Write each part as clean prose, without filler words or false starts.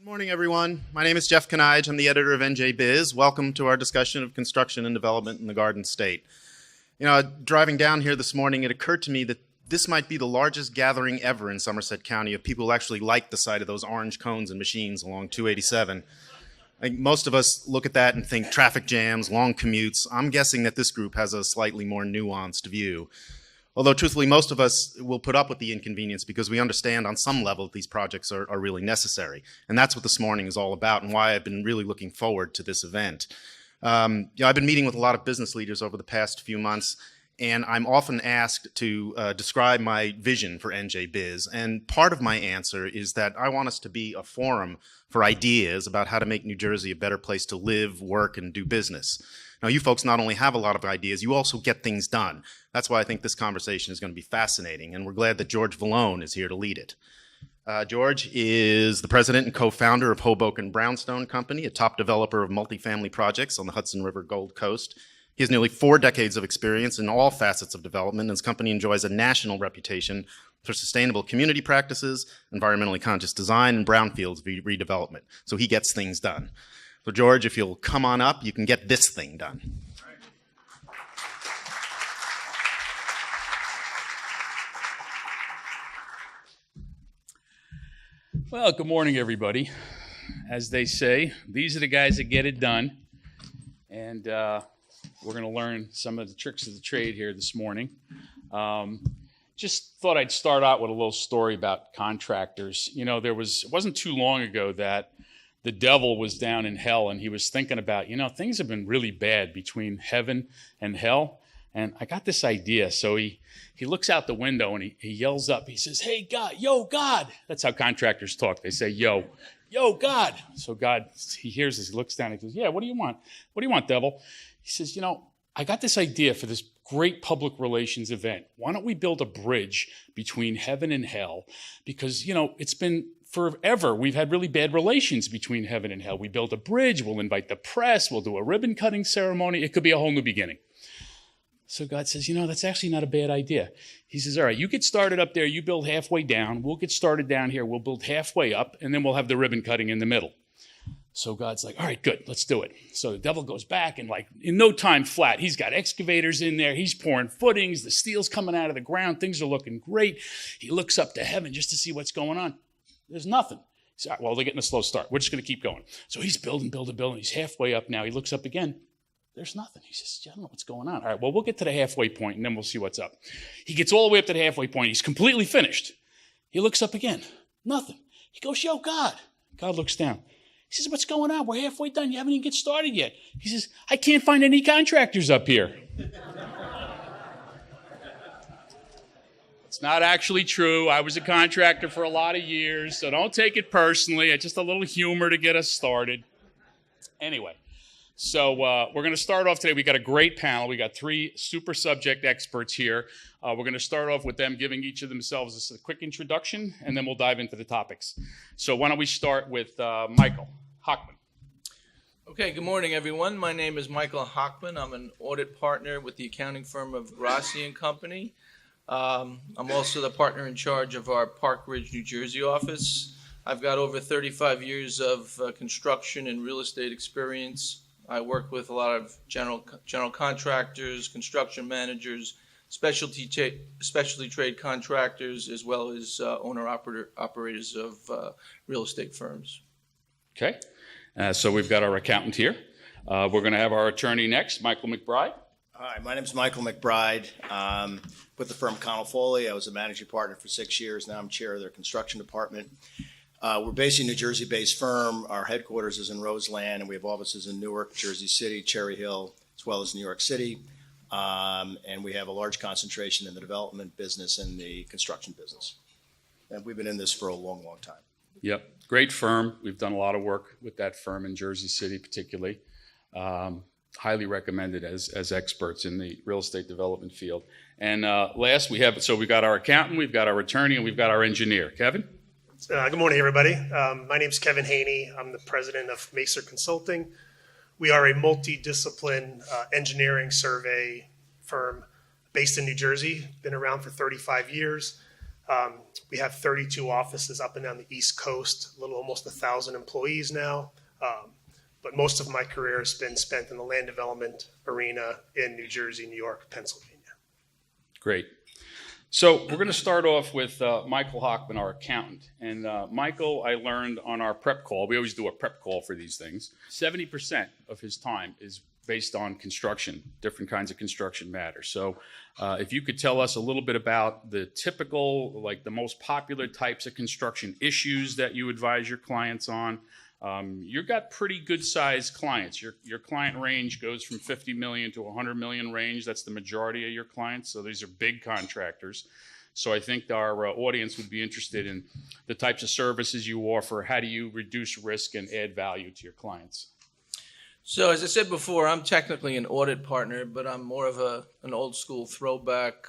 Morning, everyone. My name is Jeff Connell. I'm the editor of NJBIZ. Welcome to our discussion of construction and development in the Garden State. Driving down here this morning, it occurred to me that this might be the largest gathering ever in Somerset County of people who actually like the sight of those orange cones and machines along 287. I think most of us look at that and think traffic jams, long commutes. I'm guessing that this group has a slightly more nuanced view. Although, truthfully, most of us will put up with the inconvenience because we understand on some level that these projects are really necessary. And that's what this morning is all about and why I've been really looking forward to this event. I've been meeting with a lot of business leaders over the past few months, and I'm often asked to describe my vision for NJBIZ. And part of my answer is that I want us to be a forum for ideas about how to make New Jersey a better place to live, work, and do business. Now, you folks not only have a lot of ideas, you also get things done. That's why I think this conversation is going to be fascinating, and we're glad that George Vallone is here to lead it. George is the president and co-founder of Hoboken Brownstone Co, a top developer of multifamily projects on the Hudson River Gold Coast. He has nearly 4 decades of experience in all facets of development, and his company enjoys a national reputation for sustainable community practices, environmentally conscious design, and brownfields redevelopment. So he gets things done. So George, if you'll come on up, you can get this thing done. Well, good morning, everybody. As they say, these are the guys that get it done. And we're going to learn some of the tricks of the trade here this morning. Just thought I'd start out with a little story about contractors. It wasn't too long ago that the devil was down in hell and he was thinking about, things have been really bad between heaven and hell. And I got this idea. So he looks out the window and he yells up. He says, "Hey, God, yo, God." That's how contractors talk. They say, yo, God. So God, he hears this. He looks down and he goes, "Yeah, what do you want? What do you want, devil?" He says, "I got this idea for this great public relations event. Why don't we build a bridge between heaven and hell? Because, it's been forever. We've had really bad relations between heaven and hell. We build a bridge. We'll invite the press. We'll do a ribbon cutting ceremony. It could be a whole new beginning." So God says, that's actually not a bad idea. He says, "All right, you get started up there. You build halfway down. We'll get started down here. We'll build halfway up, and then we'll have the ribbon cutting in the middle." So God's like, "All right, good, let's do it." So the devil goes back and in no time flat, he's got excavators in there. He's pouring footings. The steel's coming out of the ground. Things are looking great. He looks up to heaven just to see what's going on. There's nothing. He says, "All right, well, they're getting a slow start. We're just going to keep going." So he's building. He's halfway up now. He looks up again. There's nothing. He says, "I don't know what's going on." "All right, well, we'll get to the halfway point and then we'll see what's up." He gets all the way up to the halfway point. He's completely finished. He looks up again. Nothing. He goes, "Yo, God." God looks down. He says, "What's going on? We're halfway done. You haven't even get started yet." He says, "I can't find any contractors up here." It's not actually true. I was a contractor for a lot of years, so don't take it personally. It's just a little humor to get us started. Anyway. So we're going to start off today. We got a great panel. We got 3 super subject experts here. We're going to start off with them giving each of themselves a quick introduction, and then we'll dive into the topics. So why don't we start with Michael Hochman. Okay, good morning, everyone. My name is Michael Hochman. I'm an audit partner with the accounting firm of Grassi and Company. I'm also the partner in charge of our Park Ridge, New Jersey office. I've got over 35 years of construction and real estate experience. I work with a lot of general contractors, construction managers, specialty trade contractors, as well as owner-operators of real estate firms. Okay. So we've got our accountant here. We're going to have our attorney next, Michael McBride. Hi, my name is Michael McBride. With the firm Connell Foley. I was a managing partner for 6 years. Now I'm chair of their construction department. We're basically a New Jersey-based firm. Our headquarters is in Roseland, and we have offices in Newark, Jersey City, Cherry Hill, as well as New York City. And we have a large concentration in the development business and the construction business. And we've been in this for a long, long time. Yep, great firm. We've done a lot of work with that firm in Jersey City particularly. Highly recommended as experts in the real estate development field. And last, we've got our accountant, we've got our attorney, and we've got our engineer. Kevin? Good morning, everybody. My name is Kevin Haney. I'm the president of Macer Consulting. We are a multidiscipline engineering survey firm based in New Jersey. Been around for 35 years. We have 32 offices up and down the East Coast, a little almost 1,000 employees now. But most of my career has been spent in the land development arena in New Jersey, New York, Pennsylvania. Great. So we're going to start off with Michael Hochman, our accountant. And Michael, I learned on our prep call, we always do a prep call for these things, 70% of his time is based on construction, different kinds of construction matters. So if you could tell us a little bit about the typical, like the most popular types of construction issues that you advise your clients on. You've got pretty good sized clients. Your client range goes from 50 million to 100 million range. That's the majority of your clients. So these are big contractors. So I think our audience would be interested in the types of services you offer. How do you reduce risk and add value to your clients? So as I said before, I'm technically an audit partner, but I'm more of an old school throwback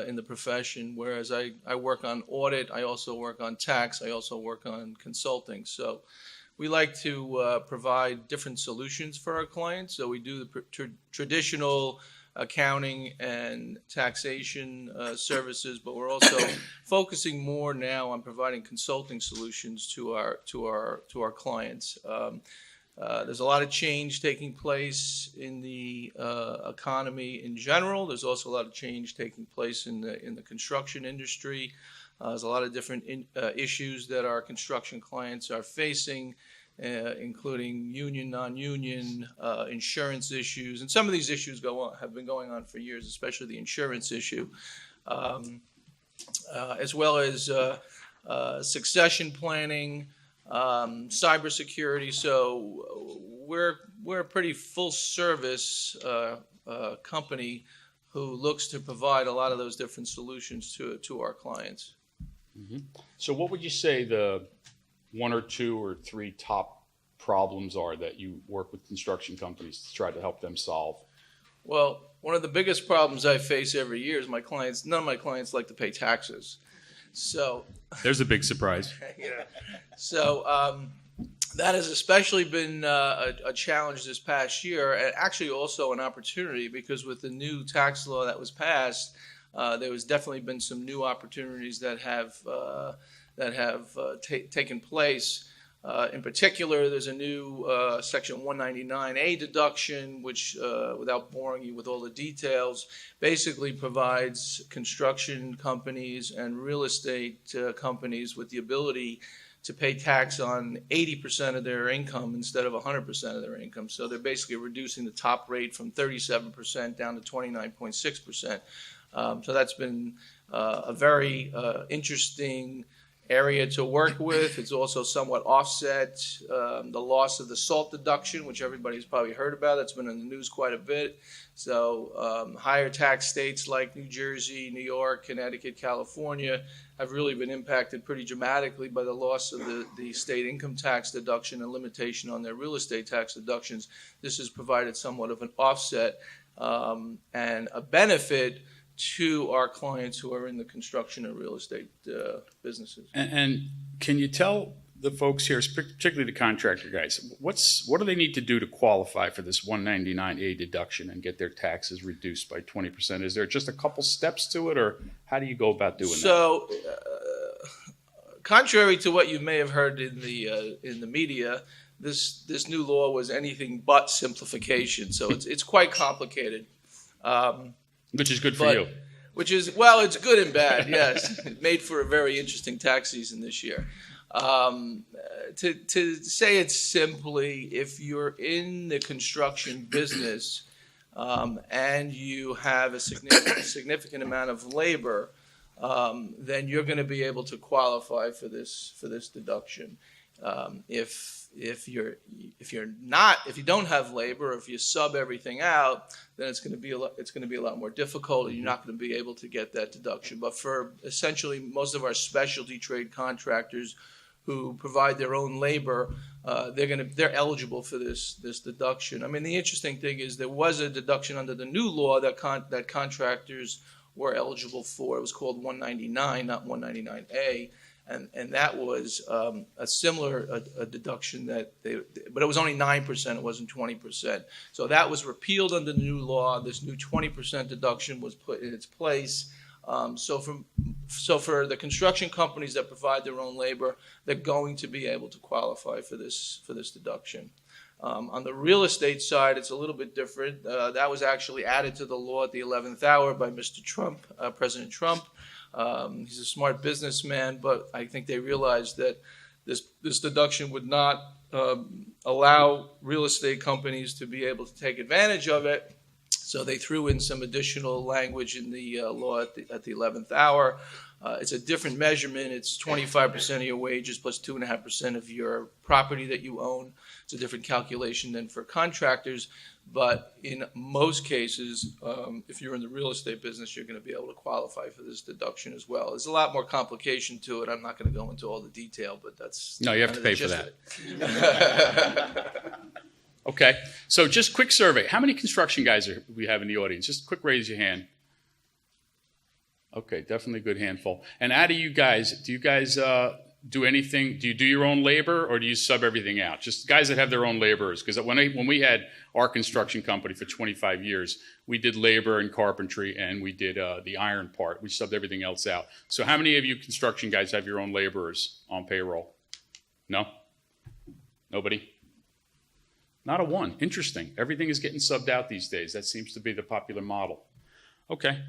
in the profession. Whereas I work on audit, I also work on tax, I also work on consulting. So we like to provide different solutions for our clients. So we do the traditional accounting and taxation services, but we're also focusing more now on providing consulting solutions to our clients. There's a lot of change taking place in the economy in general. There's also a lot of change taking place in the construction industry. There's a lot of different issues that our construction clients are facing, including union, non-union, insurance issues. And some of these issues have been going on for years, especially the insurance issue, as well as succession planning, cybersecurity. So we're a pretty full service company who looks to provide a lot of those different solutions to our clients. Mm-hmm. So what would you say the one or two or three top problems are that you work with construction companies to try to help them solve? Well, one of the biggest problems I face every year is none of my clients like to pay taxes. So there's a big surprise. Yeah. So that has especially been a challenge this past year, and actually also an opportunity, because with the new tax law that was passed, there was definitely been some new opportunities that have taken place. In particular, there's a new Section 199A deduction, which, without boring you with all the details, basically provides construction companies and real estate companies with the ability to pay tax on 80% of their income instead of 100% of their income. So they're basically reducing the top rate from 37% down to 29.6%. So that's been a very interesting area to work with. It's also somewhat offset the loss of the SALT deduction, which everybody's probably heard about. That's been in the news quite a bit. So higher tax states like New Jersey, New York, Connecticut, California have really been impacted pretty dramatically by the loss of the state income tax deduction and limitation on their real estate tax deductions. This has provided somewhat of an offset and a benefit to our clients who are in the construction and real estate businesses. And can you tell the folks here, particularly the contractor guys, what do they need to do to qualify for this 199A deduction and get their taxes reduced by 20%? Is there just a couple steps to it, or how do you go about doing that? So, contrary to what you may have heard in the media, this new law was anything but simplification. So it's quite complicated. Which is good for you. Which is, well, it's good and bad, yes. It made for a very interesting tax season this year. To say it simply, if you're in the construction business and you have a significant amount of labor, then you're going to be able to qualify for this deduction. If you don't have labor, or if you sub everything out, then it's going to be a lot more difficult, and you're not going to be able to get that deduction. But for essentially most of our specialty trade contractors who provide their own labor, they're eligible for this deduction. I mean, the interesting thing is there was a deduction under the new law that contractors were eligible for. It was called 199, not 199A. And that was a similar deduction but it was only 9%, it wasn't 20%. So that was repealed under the new law. This new 20% deduction was put in its place. So for the construction companies that provide their own labor, they're going to be able to qualify for this deduction. On the real estate side, it's a little bit different. That was actually added to the law at the 11th hour by Mr. Trump, President Trump. He's a smart businessman, but I think they realized that this deduction would not allow real estate companies to be able to take advantage of it. So they threw in some additional language in the law at the 11th hour. It's a different measurement. It's 25% of your wages plus 2.5% of your property that you own. It's a different calculation than for contractors. But in most cases, if you're in the real estate business, you're going to be able to qualify for this deduction as well. There's a lot more complication to it. I'm not going to go into all the detail, but that's... No, you have to pay for that. Okay, so just quick survey. How many construction guys we have in the audience? Just quick raise your hand. Okay, definitely a good handful. And out of you guys, do you guys do anything? Do you do your own labor or do you sub everything out? Just guys that have their own laborers. Because when we had our construction company for 25 years, we did labor and carpentry and we did the iron part. We subbed everything else out. So how many of you construction guys have your own laborers on payroll? No? Nobody? Not a one. Interesting. Everything is getting subbed out these days. That seems to be the popular model. Okay.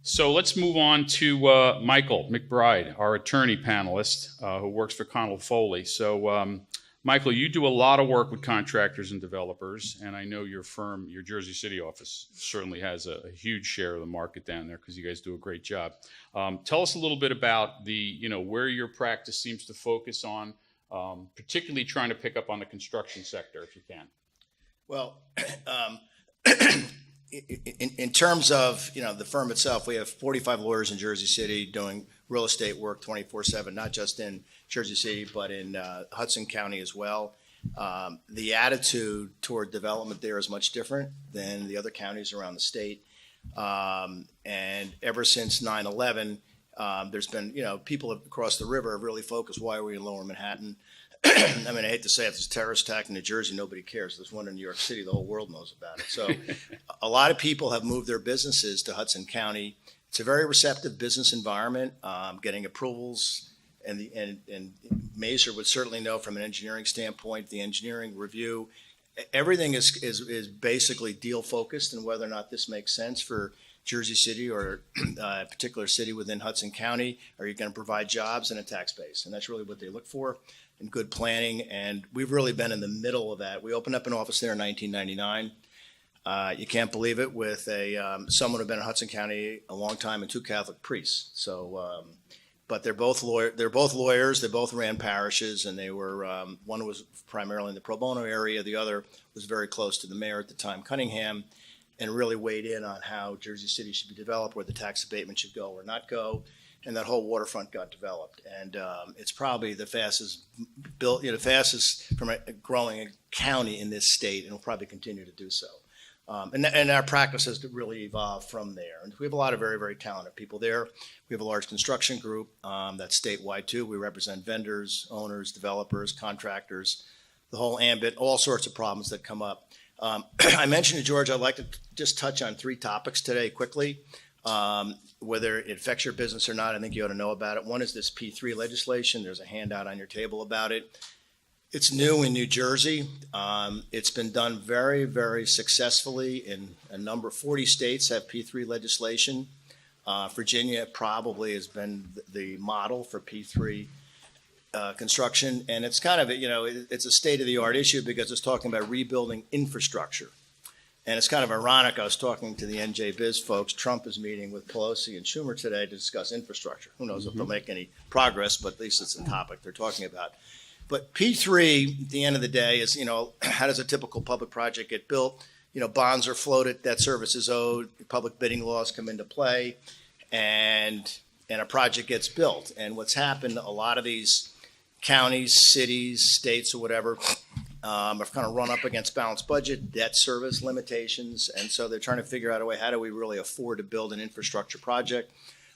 So let's move on to Michael McBride, our attorney panelist who works for Connell Foley. So, Michael, you do a lot of work with contractors and developers, and I know your firm, your Jersey City office, certainly has a huge share of the market down there because you guys do a great job. Tell us a little bit about where your practice seems to focus on, particularly trying to pick up on the construction sector, if you can. Well, in terms of the firm itself, we have 45 lawyers in Jersey City doing real estate work 24/7, not just in Jersey City, but in Hudson County as well. The attitude toward development there is much different than the other counties around the state. And ever since 9/11, there's been, people across the river have really focused, why are we in Lower Manhattan? I mean, I hate to say it, if there's a terrorist attack in New Jersey, nobody cares. There's one in New York City, the whole world knows about it. So a lot of people have moved their businesses to Hudson County. It's a very receptive business environment, getting approvals. And Mazer would certainly know from an engineering standpoint, the engineering review, everything is basically deal focused and whether or not this makes sense for Jersey City or a particular city within Hudson County. Are you going to provide jobs and a tax base? And that's really what they look for. And good planning, and we've really been in the middle of that. We opened up an office there in 1999. You can't believe it, with someone who'd been in Hudson County a long time and two Catholic priests. So, but they're both lawyers. They both ran parishes, and they were one was primarily in the pro bono area. The other was very close to the mayor at the time, Cunningham, and really weighed in on how Jersey City should be developed, where the tax abatement should go or not go. And that whole waterfront got developed, and it's probably the fastest from a growing county in this state, and will probably continue to do so. And our practice has really evolved from there. And we have a lot of very, very talented people there. We have a large construction group that's statewide too. We represent vendors, owners, developers, contractors, the whole ambit, all sorts of problems that come up. I mentioned to George, I'd like to just touch on 3 topics today quickly. Whether it affects your business or not, I think you ought to know about it. One is this P3 legislation. There's a handout on your table about it. It's new in New Jersey. It's been done very, very successfully in 40 states have P3 legislation. Virginia probably has been the model for P3 construction. And it's kind of, it's a state-of-the-art issue because it's talking about rebuilding infrastructure. And it's kind of ironic. I was talking to the NJBIZ folks. Trump is meeting with Pelosi and Schumer today to discuss infrastructure. Who knows if they'll make any progress, but at least it's a topic they're talking about. But P3, at the end of the day, is, how does a typical public project get built? Bonds are floated, debt service is owed, public bidding laws come into play, and a project gets built. And what's happened, a lot of these counties, cities, states, or whatever, have kind of run up against balanced budget, debt service limitations, and so they're trying to figure out a way, how do we really afford to build an infrastructure project,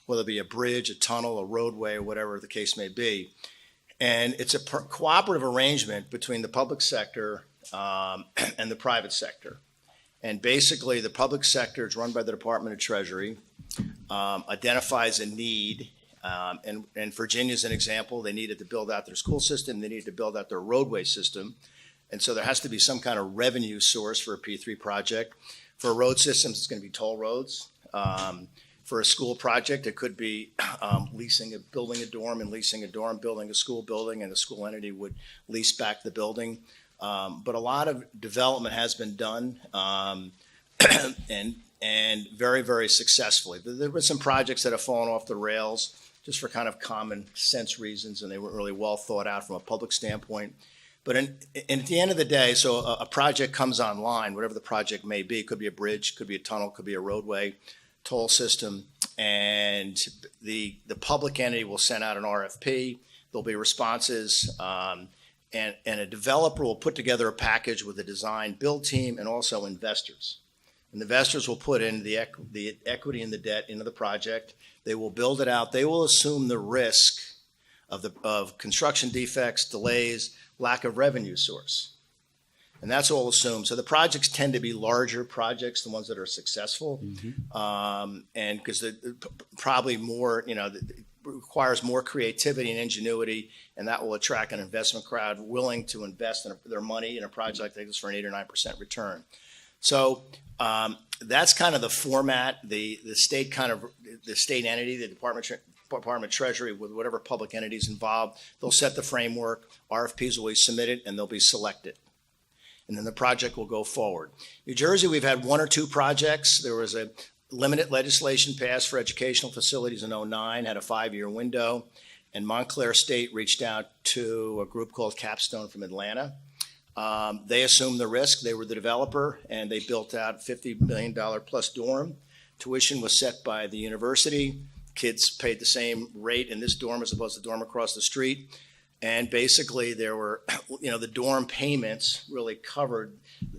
whether it be a bridge, a tunnel, a roadway, or whatever the case may be. And it's a cooperative arrangement between the public sector and the private sector. And basically, the public sector is run by the Department of Treasury, identifies a need. And Virginia's an example. They needed to build out their school system. They needed to build out their roadway system. And so there has to be some kind of revenue source for a P3 project. For road systems, it's going to be toll roads. For a school project, it could be building a dorm and leasing a dorm, building a school building, and the school entity would lease back the building. But a lot of development has been done and very, very successfly. There were some projects that have fallen off the rails just for kind of common sense reasons, and they weren't really well thought out from a public standpoint. But at the end of the day, so a project comes online, whatever the project may be, it could be a bridge, could be a tunnel, could be a roadway, toll system, and the public entity will send out an RFP. There'll be responses, and a developer will put together a package with a design build team and also investors. And the investors will put in the equity and the debt into the project. They will build it out. They will assume the risk of construction defects, delays, lack of revenue source. And that's all assumed. So the projects tend to be larger projects, the ones that are successful. And because probably more, it requires more creativity and ingenuity, and that will attract an investment crowd willing to invest their money in a project like this for an 8 or 9% return. So that's kind of the format. The state entity, the Department of Treasury, with whatever public entities involved, they'll set the framework. RFPs will be submitted and they'll be selected. And then the project will go forward. New Jersey, we've had 1 or 2 projects. There was a limited legislation passed for educational facilities in 2009, had a 5-year window. And Montclair State reached out to a group called Capstone from Atlanta. They assumed the risk. They were the developer, and they built out $50 million plus dorm. Tuition was set by the university. Kids paid the same rate in this dorm as opposed to the dorm across the street. And basically, there were, the dorm payments really covered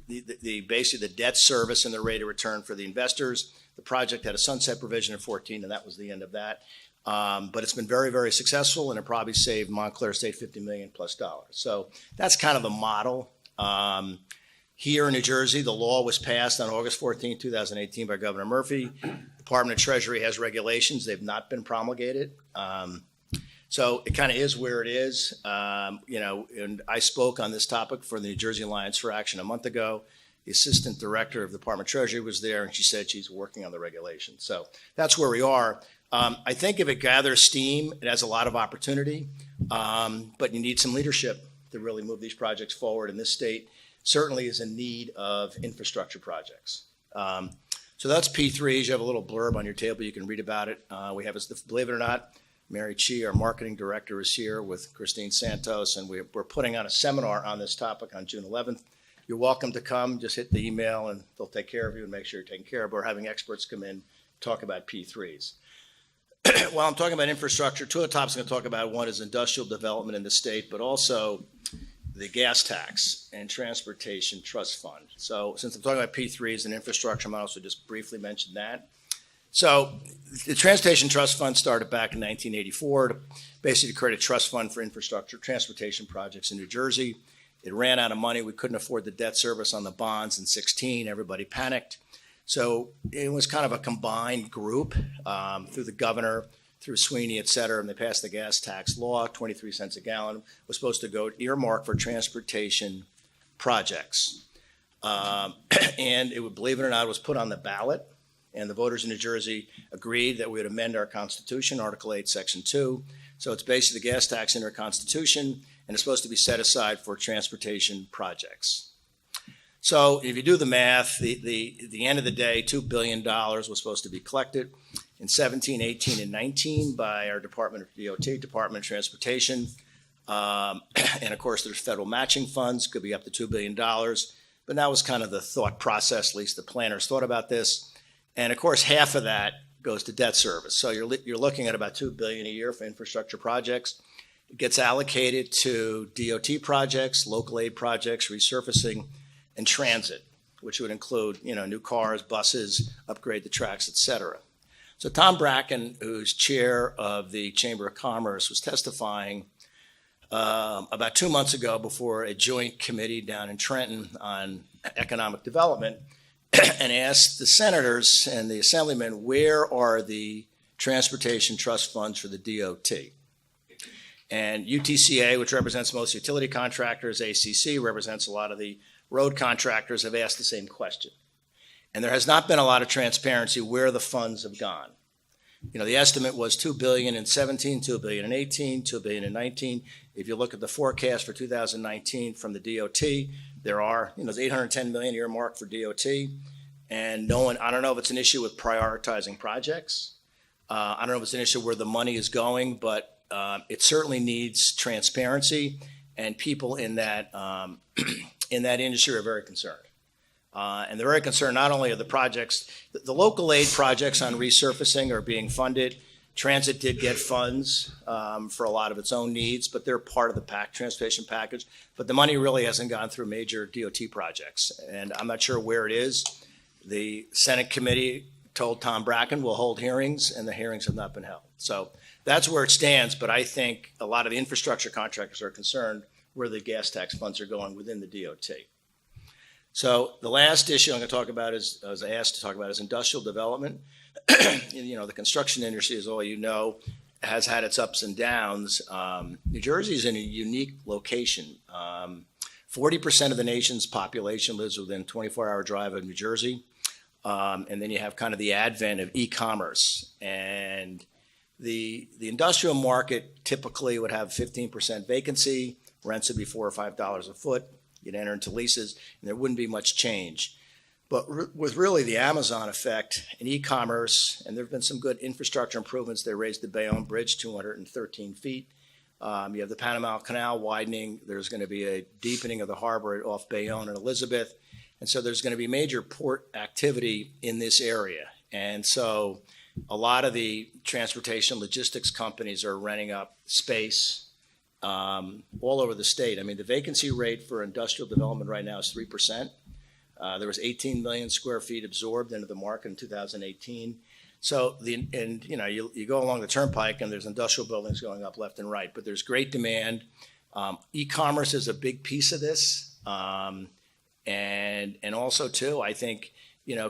basically the debt service and the rate of return for the investors. The project had a sunset provision in 2014, and that was the end of that. But it's been very, very successful, and it probably saved Montclair State $50 million plus dollars. So that's kind of the model. Here in New Jersey, the law was passed on August 14, 2018 by Governor Murphy. Department of Treasury has regulations. They've not been promulgated. So it kind of is where it is. And I spoke on this topic for the New Jersey Alliance for Action a month ago. The assistant director of the Department of Treasury was there, and she said she's working on the regulations. So that's where we are. I think if it gathers steam, it has a lot of opportunity, but you need some leadership to really move these projects forward. And this state certainly is in need of infrastructure projects. So that's P3s. You have a little blurb on your table. You can read about it. We have, believe it or not, Mary Chi, our marketing director, is here with Christine Santos, and we're putting on a seminar on this topic on June 11th. You're welcome to come. Just hit the email, and they'll take care of you and make sure you're taken care of. We're having experts come in, talk about P3s. While I'm talking about infrastructure, 2 of the topics I'm going to talk about, one is industrial development in the state, but also the gas tax and transportation trust fund. So since I'm talking about P3s and infrastructure, I'm also just briefly mention that. So the Transportation Trust Fund started back in 1984 to basically create a trust fund for infrastructure transportation projects in New Jersey. It ran out of money. We couldn't afford the debt service on the bonds in 2016. Everybody panicked. So it was kind of a combined group through the governor, through Sweeney, et cetera, and they passed the gas tax law, 23 cents a gallon, was supposed to go earmarked for transportation projects. And it would, believe it or not, it was put on the ballot. And the voters in New Jersey agreed that we would amend our Constitution, Article 8, Section 2. So it's basically the gas tax in our Constitution, and it's supposed to be set aside for transportation projects. So if you do the math, the end of the day, $2 billion was supposed to be collected in 17, 18, and 19 by our Department of DOT, Department of Transportation. And of course, there's federal matching funds, could be up to $2 billion. But that was kind of the thought process, at least the planners thought about this. And of course, half of that goes to debt service. So you're looking at about $2 billion a year for infrastructure projects. It gets allocated to DOT projects, local aid projects, resurfacing, and transit, which would include, new cars, buses, upgrade the tracks, et cetera. So Tom Bracken, who's chair of the Chamber of Commerce, was testifying about 2 months ago before a joint committee down in Trenton on economic development. and asked the senators and the assemblymen, where are the transportation trust funds for the DOT? And UTCA, which represents most utility contractors, ACC represents a lot of the road contractors, have asked the same question. And there has not been a lot of transparency where the funds have gone. The estimate was $2 billion in 17, $2 billion in 18, $2 billion in 19. If you look at the forecast for 2019 from the DOT, there are, there's $810 million earmarked for DOT. And I don't know if it's an issue with prioritizing projects. I don't know if it's an issue where the money is going, but it certainly needs transparency, and people in that industry are very concerned. And they're very concerned not only of the projects, the local aid projects on resurfacing are being funded. Transit did get funds for a lot of its own needs, but they're part of the transportation package. But the money really hasn't gone through major DOT projects, and I'm not sure where it is. The Senate committee told Tom Bracken we'll hold hearings, and the hearings have not been held. So that's where it stands, but I think a lot of the infrastructure contractors are concerned where the gas tax funds are going within the DOT. So the last issue I'm going to talk about is, I was asked to talk about, is industrial development. The construction industry, as all you know, has had its ups and downs. New Jersey is in a unique location. 40% of the nation's population lives within a 24-hour drive of New Jersey. And then you have kind of the advent of e-commerce. And the industrial market typically would have 15% vacancy. Rents would be $4 or $5 a foot. You'd enter into leases, and there wouldn't be much change. But with really the Amazon effect and e-commerce, and there have been some good infrastructure improvements. They raised the Bayonne Bridge 213 feet. You have the Panama Canal widening. There's going to be a deepening of the harbor off Bayonne and Elizabeth. And so there's going to be major port activity in this area. And so a lot of the transportation logistics companies are renting up space all over the state. I mean, the vacancy rate for industrial development right now is 3%. There was 18 million square feet absorbed into the market in 2018. So you go along the turnpike and there's industrial buildings going up left and right, but there's great demand. E-commerce is a big piece of this. And also too, I think,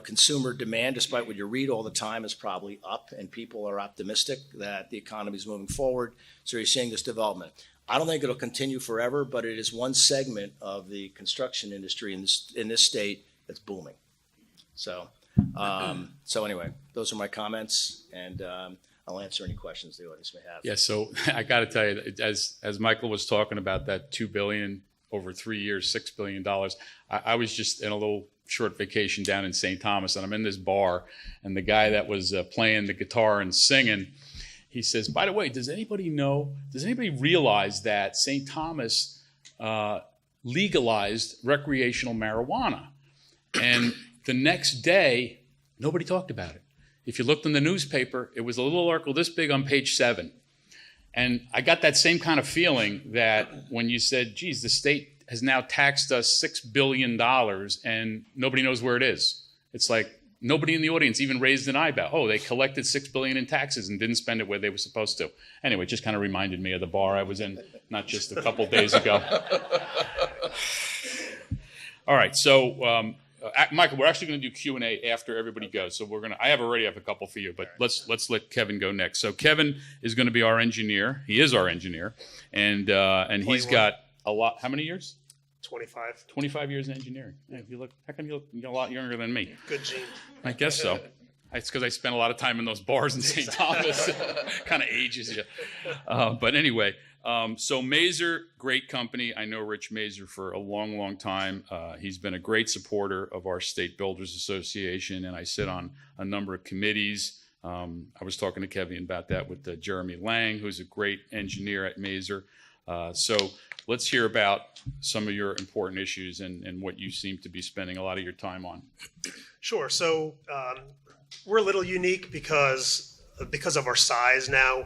consumer demand, despite what you read all the time, is probably up, and people are optimistic that the economy is moving forward. So you're seeing this development. I don't think it'll continue forever, but it is one segment of the construction industry in this state that's booming. So anyway, those are my comments, and I'll answer any questions the audience may have. Yeah, so I got to tell you, as Michael was talking about that $2 billion over 3 years, $6 billion, I was just in a little short vacation down in St. Thomas, and I'm in this bar, and the guy that was playing the guitar and singing, he says, by the way, does anybody realize that St. Thomas legalized recreational marijuana? And the next day, nobody talked about it. If you looked in the newspaper, it was a little article this big on page 7. And I got that same kind of feeling that when you said, geez, the state has now taxed us $6 billion and nobody knows where it is. It's like nobody in the audience even raised an eyebrow. Oh, they collected $6 billion in taxes and didn't spend it where they were supposed to. Anyway, it just kind of reminded me of the bar I was in not just a couple days ago. All right, so Michael, we're actually going to do Q&A after everybody goes. So I already have a couple for you, but let's let Kevin go next. So Kevin is going to be our engineer. He is our engineer, and he's got a lot. How many years? 25. 25 years in engineering. Yeah, how come you're a lot younger than me? Good genes. I guess so. It's because I spent a lot of time in those bars in St. Thomas. Kind of ages you. But anyway, so Mazer, great company. I know Rich Mazer for a long, long time. He's been a great supporter of our State Builders Association, and I sit on a number of committees. I was talking to Kevin about that with Jeremy Lang, who's a great engineer at Mazer. So let's hear about some of your important issues and what you seem to be spending a lot of your time on. Sure. So we're a little unique because of our size now.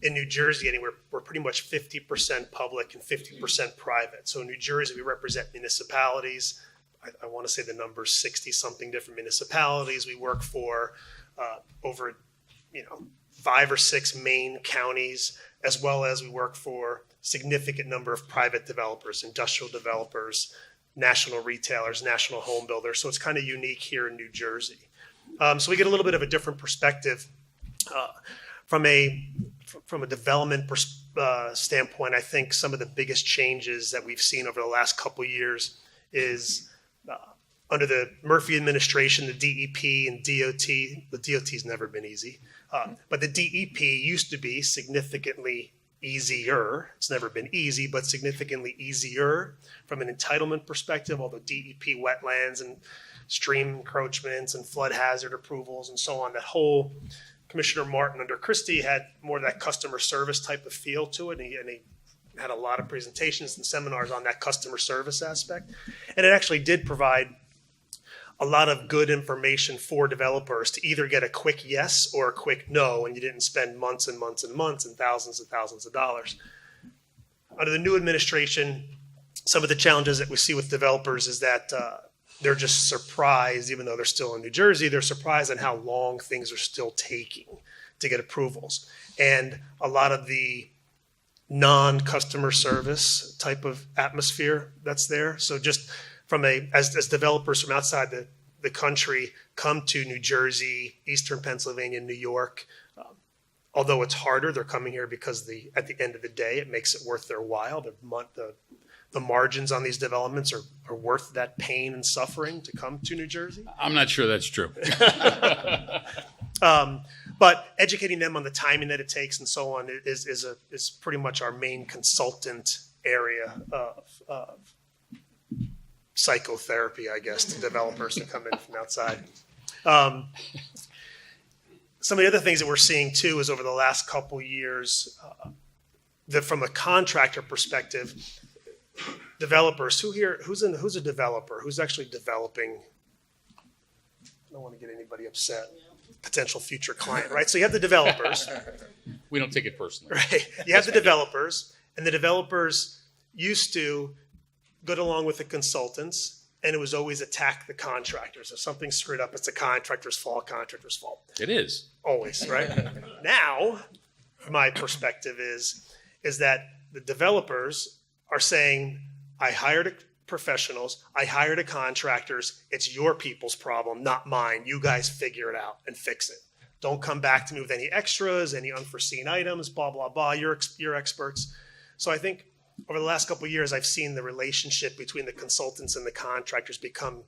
In New Jersey, anyway, we're pretty much 50% public and 50% private. So in New Jersey, we represent municipalities. I want to say the number's 60-something different municipalities. We work for over 5 or 6 main counties, as well as we work for significant number of private developers, industrial developers, national retailers, national home builders. So it's kind of unique here in New Jersey. So we get a little bit of a different perspective from a development standpoint. I think some of the biggest changes that we've seen over the last couple of years is under the Murphy administration, the DEP and DOT. The DOT's never been easy, but the DEP used to be significantly easier. It's never been easy, but significantly easier from an entitlement perspective, although DEP wetlands and stream encroachments and flood hazard approvals and so on, that whole Commissioner Martin under Christie had more of that customer service type of feel to it. And he had a lot of presentations and seminars on that customer service aspect. And it actually did provide a lot of good information for developers to either get a quick yes or a quick no, and you didn't spend months and months and months and thousands of dollars. Under the new administration, some of the challenges that we see with developers is that they're just surprised, even though they're still in New Jersey, they're surprised at how long things are still taking to get approvals. And a lot of the non-customer service type of atmosphere that's there. So just from as developers from outside the country come to New Jersey, Eastern Pennsylvania, New York, although it's harder, they're coming here because at the end of the day, it makes it worth their while. The margins on these developments are worth that pain and suffering to come to New Jersey. I'm not sure that's true. But educating them on the timing that it takes and so on is pretty much our main consultant area of psychotherapy, I guess, to developers who come in from outside. Some of the other things that we're seeing too is over the last couple years, that from a contractor perspective, developers, who's a developer? Who's actually developing? I don't want to get anybody upset. Potential future client, right? So you have the developers. We don't take it personally. Right. You have the developers, and the developers used to go along with the consultants, and it was always attack the contractors. If something's screwed up, it's the contractor's fault, It is. Always, right? Now, my perspective is that the developers are saying, I hired professionals, I hired contractors, it's your people's problem, not mine. You guys figure it out and fix it. Don't come back to me with any extras, any unforeseen items, blah, blah, blah. You're experts. So I think over the last couple of years, I've seen the relationship between the consultants and the contractors become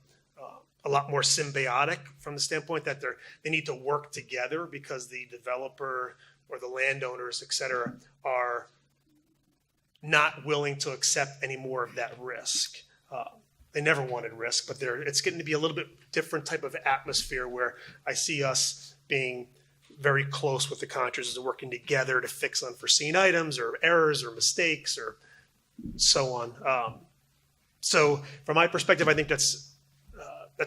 a lot more symbiotic from the standpoint that they need to work together because the developer or the landowners, et cetera, are not willing to accept any more of that risk. They never wanted risk, but it's getting to be a little bit different type of atmosphere where I see us being very close with the contractors working together to fix unforeseen items or errors or mistakes or so on. So from my perspective, I think that's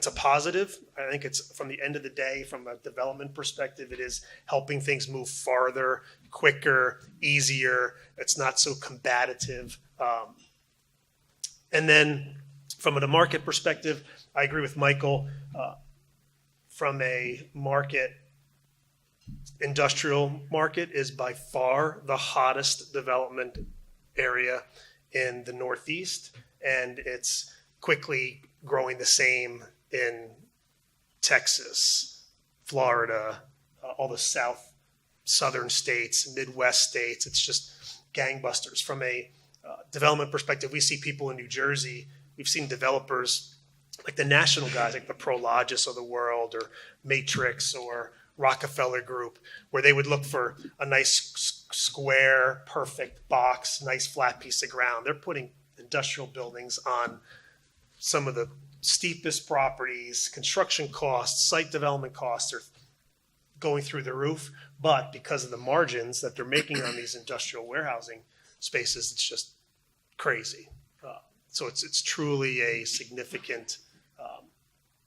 a positive. I think it's, from the end of the day, from a development perspective, it is helping things move farther, quicker, easier. It's not so combative. And then from a market perspective, I agree with Michael. From a market, industrial market is by far the hottest development area in the Northeast, and it's quickly growing the same in Texas, Florida, all the southern states, Midwest states. It's just gangbusters. From a development perspective, we see people in New Jersey. We've seen developers like the national guys, like the Prologis of the world, or Matrix, or Rockefeller Group, where they would look for a nice square, perfect box, nice flat piece of ground. They're putting industrial buildings on some of the steepest properties. Construction costs, site development costs are going through the roof, but because of the margins that they're making on these industrial warehousing spaces, it's just crazy. So it's truly a significant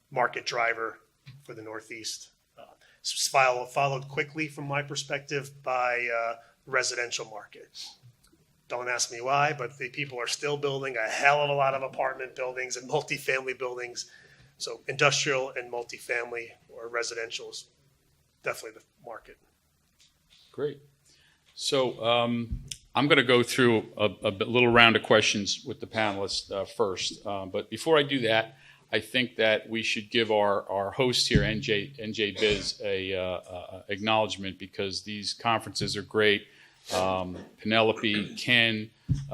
market driver for the Northeast. Followed quickly, from my perspective, by residential market. Don't ask me why, but the people are still building a hell of a lot of apartment buildings and multifamily buildings. So industrial and multifamily or residential is definitely the market. Great. So I'm going to go through a little round of questions with the panelists first. But before I do that, I think that we should give our host here, NJBIZ, a acknowledgement, because these conferences are great. Penelope, Ken,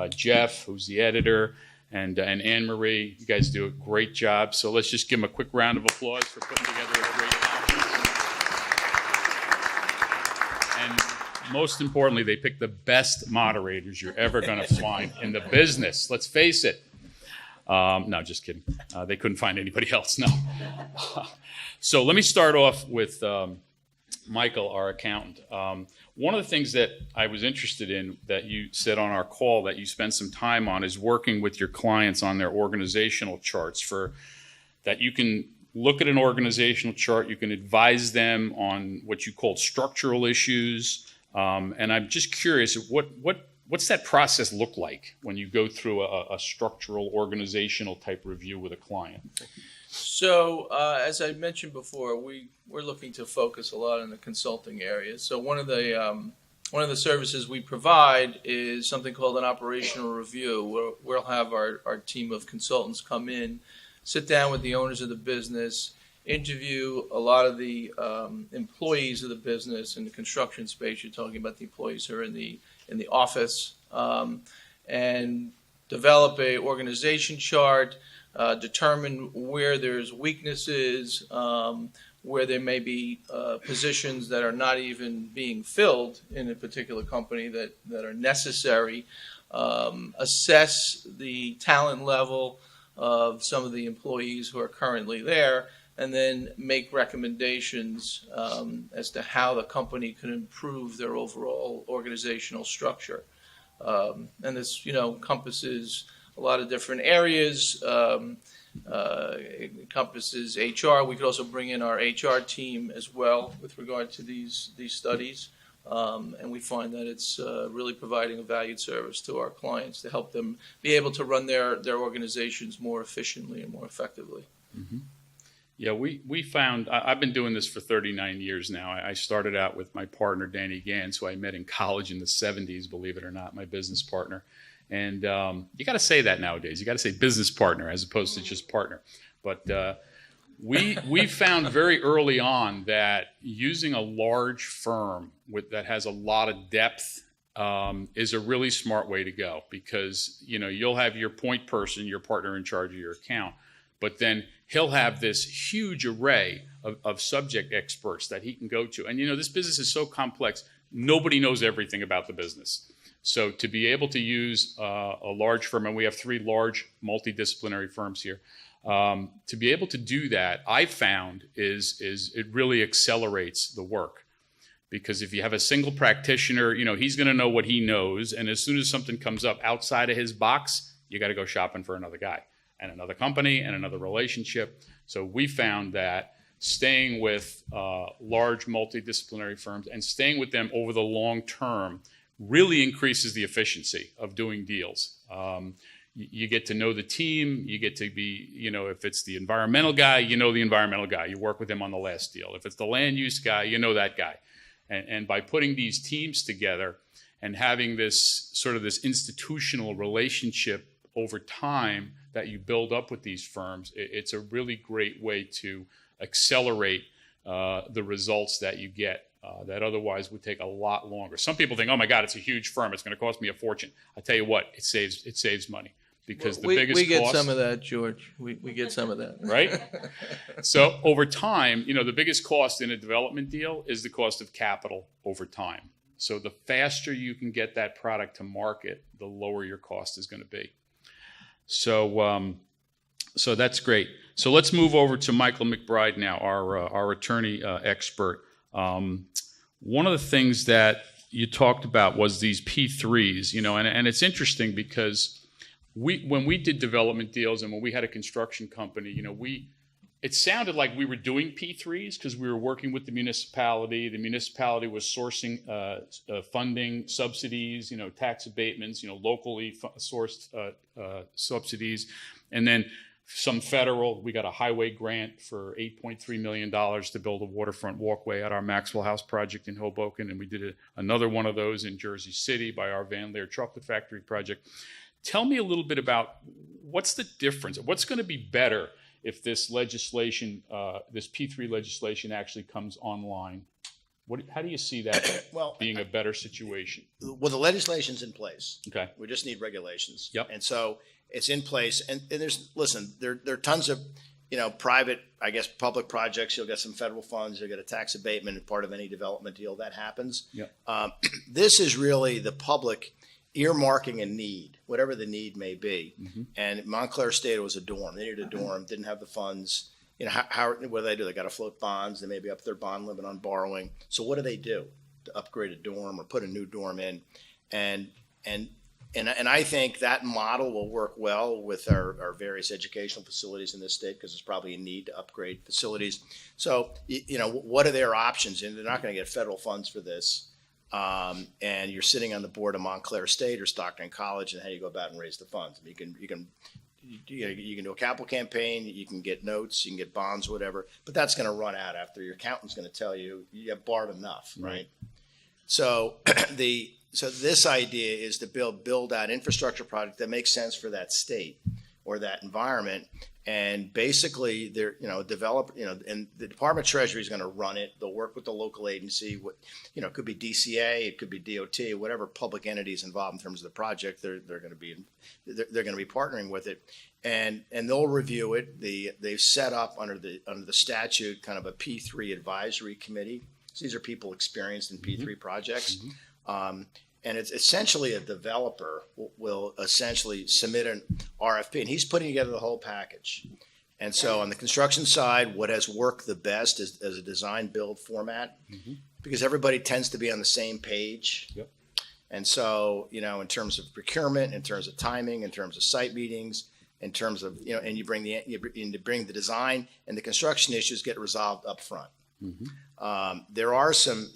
Jeff, who's the editor, and Anne Marie, you guys do a great job. So let's just give them a quick round of applause for putting together a great conference. And most importantly, they pick the best moderators you're ever going to find in the business. Let's face it. No, just kidding. They couldn't find anybody else. No. So let me start off with Michael, our accountant. One of the things that I was interested in that you said on our call that you spent some time on is working with your clients on their organizational charts, for that you can look at an organizational chart, you can advise them on what you call structural issues. And I'm just curious, what's that process look like when you go through a structural organizational type review with a client? So, as I mentioned before, we're looking to focus a lot in the consulting area. So one of the services we provide is something called an operational review, where we'll have our team of consultants come in, sit down with the owners of the business, interview a lot of the employees of the business. In the construction space, you're talking about the employees who are in the office, and develop a organization chart. Determine where there's weaknesses, where there may be positions that are not even being filled in a particular company that are necessary, assess the talent level of some of the employees who are currently there, and then make recommendations as to how the company can improve their overall organizational structure. And this, encompasses a lot of different areas. It encompasses HR. We could also bring in our HR team as well with regard to these studies. And we find that it's really providing a valued service to our clients to help them be able to run their organizations more efficiently and more effectively. Mm-hmm. Yeah, we found, I've been doing this for 39 years now. I started out with my partner, Danny Gans, who I met in college in the 70s, believe it or not, my business partner. And you got to say that nowadays. You got to say business partner as opposed to just partner. But we found very early on that using a large firm that has a lot of depth is a really smart way to go, because you'll have your point person, your partner in charge of your account, but then he'll have this huge array of subject experts that he can go to. And this business is so complex, nobody knows everything about the business. So to be able to use a large firm, and we have 3 large multidisciplinary firms here, to be able to do that, I found is it really accelerates the work. Because if you have a single practitioner, he's going to know what he knows, and as soon as something comes up outside of his box, you got to go shopping for another guy and another company and another relationship. So we found that staying with large multidisciplinary firms and staying with them over the long term really increases the efficiency of doing deals. You get to know the team. You get to be, if it's the environmental guy, the environmental guy. You work with him on the last deal. If it's the land use guy, that guy. And by putting these teams together and having this institutional relationship over time that you build up with these firms, it's a really great way to accelerate the results that you get. That otherwise would take a lot longer. Some people think, oh my God, it's a huge firm. It's going to cost me a fortune. I tell you what, it saves money, because the biggest we get cost, some of that, George. We get some of that. Right? So over time, the biggest cost in a development deal is the cost of capital over time. So the faster you can get that product to market, the lower your cost is going to be. So that's great. So let's move over to Michael McBride now, our attorney expert. One of the things that you talked about was these P3s, and it's interesting because when we did development deals and when we had a construction company, it sounded like we were doing P3s because we were working with the municipality. The municipality was sourcing funding, subsidies, tax abatements, locally sourced subsidies. And then some federal. We got a highway grant for $8.3 million to build a waterfront walkway at our Maxwell House project in Hoboken, and we did another one of those in Jersey City by our Van Leer Chocolate Factory project. Tell me a little bit about what's the difference? What's going to be better if this legislation, this P3 legislation actually comes online? How do you see that being a better situation? Well, the legislation's in place. Okay. We just need regulations. Yep. And so it's in place. And there are tons of, private, I guess, public projects. You'll get some federal funds. You'll get a tax abatement as part of any development deal that happens. Yep. This is really the public earmarking a need, whatever the need may be. Mm-hmm. And Montclair State was a dorm. They needed a dorm, didn't have the funds. What do? They got to float bonds. They may be up their bond limit on borrowing. So what do they do to upgrade a dorm or put a new dorm in? And I think that model will work well with our various educational facilities in this state, because there's probably a need to upgrade facilities. So, what are their options? And they're not going to get federal funds for this. And you're sitting on the board of Montclair State or Stockton College, and how do you go about and raise the funds? I mean, you can do a capital campaign, you can get notes, you can get bonds, whatever, but that's going to run out after your accountant's going to tell you have borrowed enough, right? So this idea is to build out infrastructure project that makes sense for that state or that environment, and basically and the Department of Treasury is going to run it. They'll work with the local agency. It could be DCA, it could be DOT, whatever public entities involved in terms of the project. They're going to be partnering with it, and they'll review it. They've set up under the statute kind of a P3 advisory committee. So these are people experienced in P3 projects. Mm-hmm. And it's essentially a developer will essentially submit an RFP, and he's putting together the whole package. And so on the construction side, what has worked the best is a design build format, because everybody tends to be on the same page. Yep. And so, in terms of procurement, in terms of timing, in terms of site meetings, in terms of, and you bring the design and the construction issues get resolved up front. Mm-hmm. There are some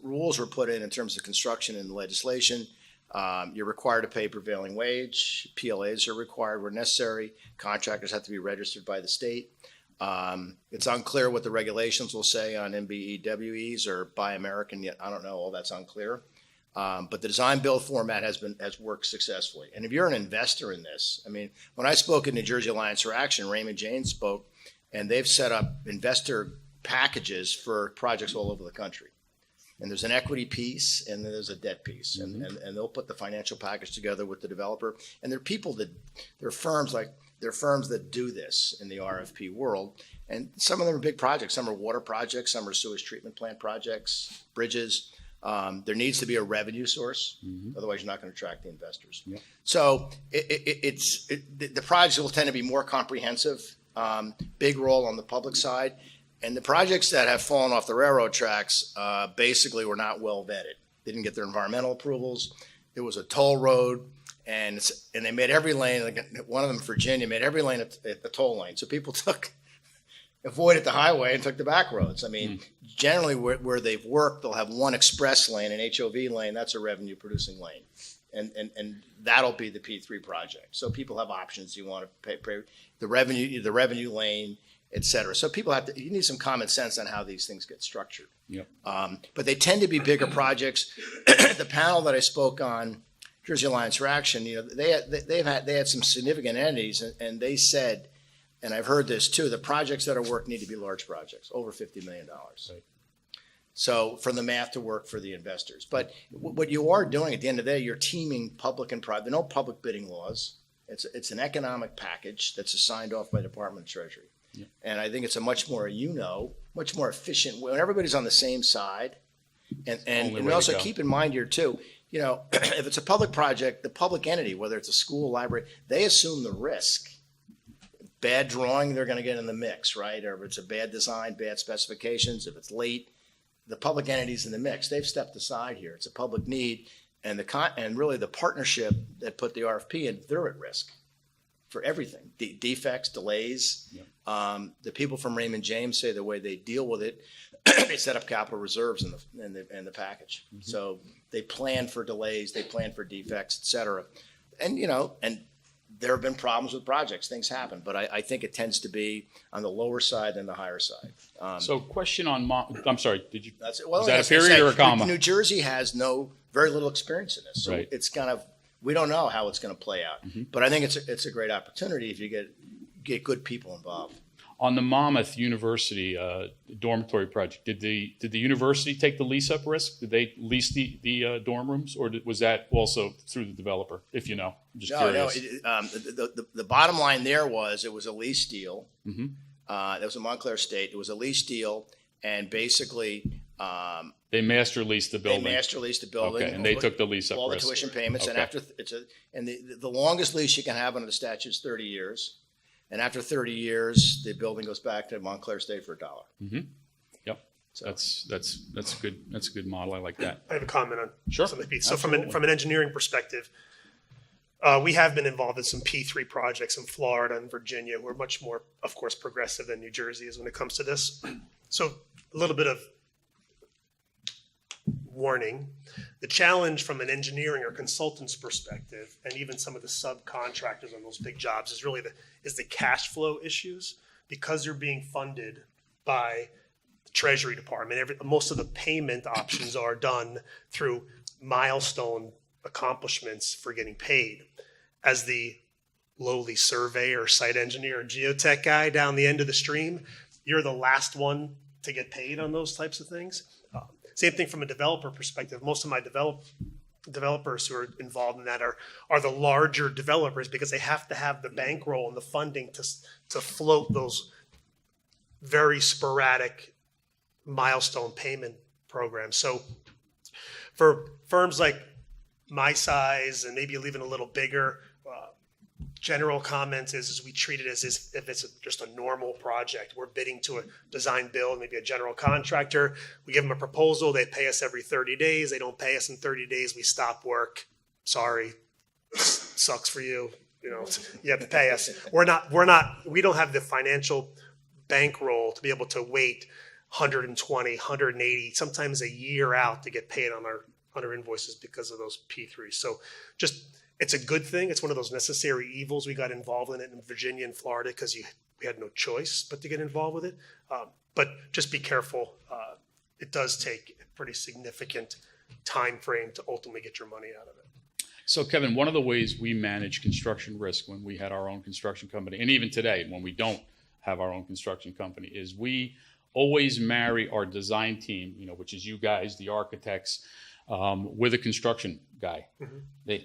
rules were put in terms of construction and legislation. You're required to pay prevailing wage. PLAs are required where necessary. Contractors have to be registered by the state. It's unclear what the regulations will say on MBEWEs or Buy American yet. I don't know. All that's unclear. But the design build format has worked successfully. And if you're an investor in this, I mean, when I spoke at New Jersey Alliance for Action, Raymond James spoke, and they've set up investor packages for projects all over the country. And there's an equity piece and then there's a debt piece. Mm-hmm. And they'll put the financial package together with the developer. And there are firms that do this in the RFP world. And some of them are big projects. Some are water projects, some are sewage treatment plant projects, bridges. There needs to be a revenue source. Mm-hmm. Otherwise, you're not going to attract the investors. Yep. So the projects will tend to be more comprehensive, big role on the public side. And the projects that have fallen off the railroad tracks basically were not well vetted. They didn't get their environmental approvals. It was a toll road, and they made every lane. Like one of them, Virginia, made every lane at the toll lane. So people avoided the highway and took the back roads. I mean, generally where they've worked, they'll have one express lane, an HOV lane. That's a revenue-producing lane, and that'll be the P3 project. So people have options. You want to pay the revenue lane, et cetera. So you need some common sense on how these things get structured. Yep. But they tend to be bigger projects. The panel that I spoke on, Jersey Alliance for Action, they had some significant entities, and they said, and I've heard this too, the projects that are work need to be large projects, over $50 million. Right. So for the math to work for the investors. But what you are doing at the end of the day, you're teaming public and private. There are no public bidding laws. It's an economic package that's signed off by the Department of Treasury. Yeah. And I think it's a much more efficient way when everybody's on the same side. And we also keep in mind here too, if it's a public project, the public entity, whether it's a school, library, they assume the risk. Bad drawing, they're going to get in the mix, right? Or if it's a bad design, bad specifications, if it's late, the public entity's in the mix. They've stepped aside here. It's a public need, and really the partnership that put the RFP in, they're at risk for everything. Defects, delays. Yep. The people from Raymond James say the way they deal with it, they set up capital reserves in the package. Mm-hmm. So they plan for delays, they plan for defects, et cetera. And there have been problems with projects. Things happen, but I think it tends to be on the lower side than the higher side. So question on, I'm sorry, did you, That's it. Well, is that I a was gonna period say, or a comma? New Jersey has very little experience in this, so Right. it's kind of, we don't know how it's going to play out. But I think it's a great opportunity if you get good people involved. On the Monmouth University dormitory project, did the university take the lease up risk? Did they lease the dorm rooms, or was that also through the developer? If you know, I'm just curious. The bottom line there was it was a lease deal. Mm-hmm. That was in Montclair State. It was a lease deal, and basically They master leased the building. they master leased the building. Okay, and they took the lease up all risk. the tuition payments, and Okay. the longest lease you can have under the statute is 30 years. And after 30 years, the building goes back to Montclair State for $1. Yep, that's good. That's a good model. I like that. I have a comment on Sure, some of the pieces. So absolutely. from an engineering perspective, we have been involved in some P3 projects in Florida and Virginia. We're much more, of course, progressive than New Jersey is when it comes to this. So a little bit of warning. The challenge from an engineering or consultant's perspective, and even some of the subcontractors on those big jobs, is really the cash flow issues, because they're being funded by the Treasury Department. Most of the payment options are done through milestone accomplishments for getting paid. As the lowly surveyor, site engineer, or geotech guy down the end of the stream, you're the last one to get paid on those types of things. Same thing from a developer perspective. Most of my developers who are involved in that are the larger developers, because they have to have the bankroll and the funding to float those very sporadic milestone payment programs. So for firms like my size and maybe even a little bigger, general comment is we treat it as if it's just a normal project. We're bidding to a design build, maybe a general contractor. We give them a proposal. They pay us every 30 days. They don't pay us in 30 days. We stop work. Sorry, sucks for you. You know, you have to pay us. We don't have the financial bankroll to be able to wait 120, 180, sometimes a year out to get paid on our invoices because of those P3s. So it's a good thing. It's one of those necessary evils. We got involved in it in Virginia and Florida because we had no choice but to get involved with it. But just be careful. It does take a pretty significant time frame to ultimately get your money out of it. So Kevin, one of the ways we manage construction risk when we had our own construction company, and even today when we don't have our own construction company, is we always marry our design team, which is you guys, the architects, with a construction guy. Mm-hmm.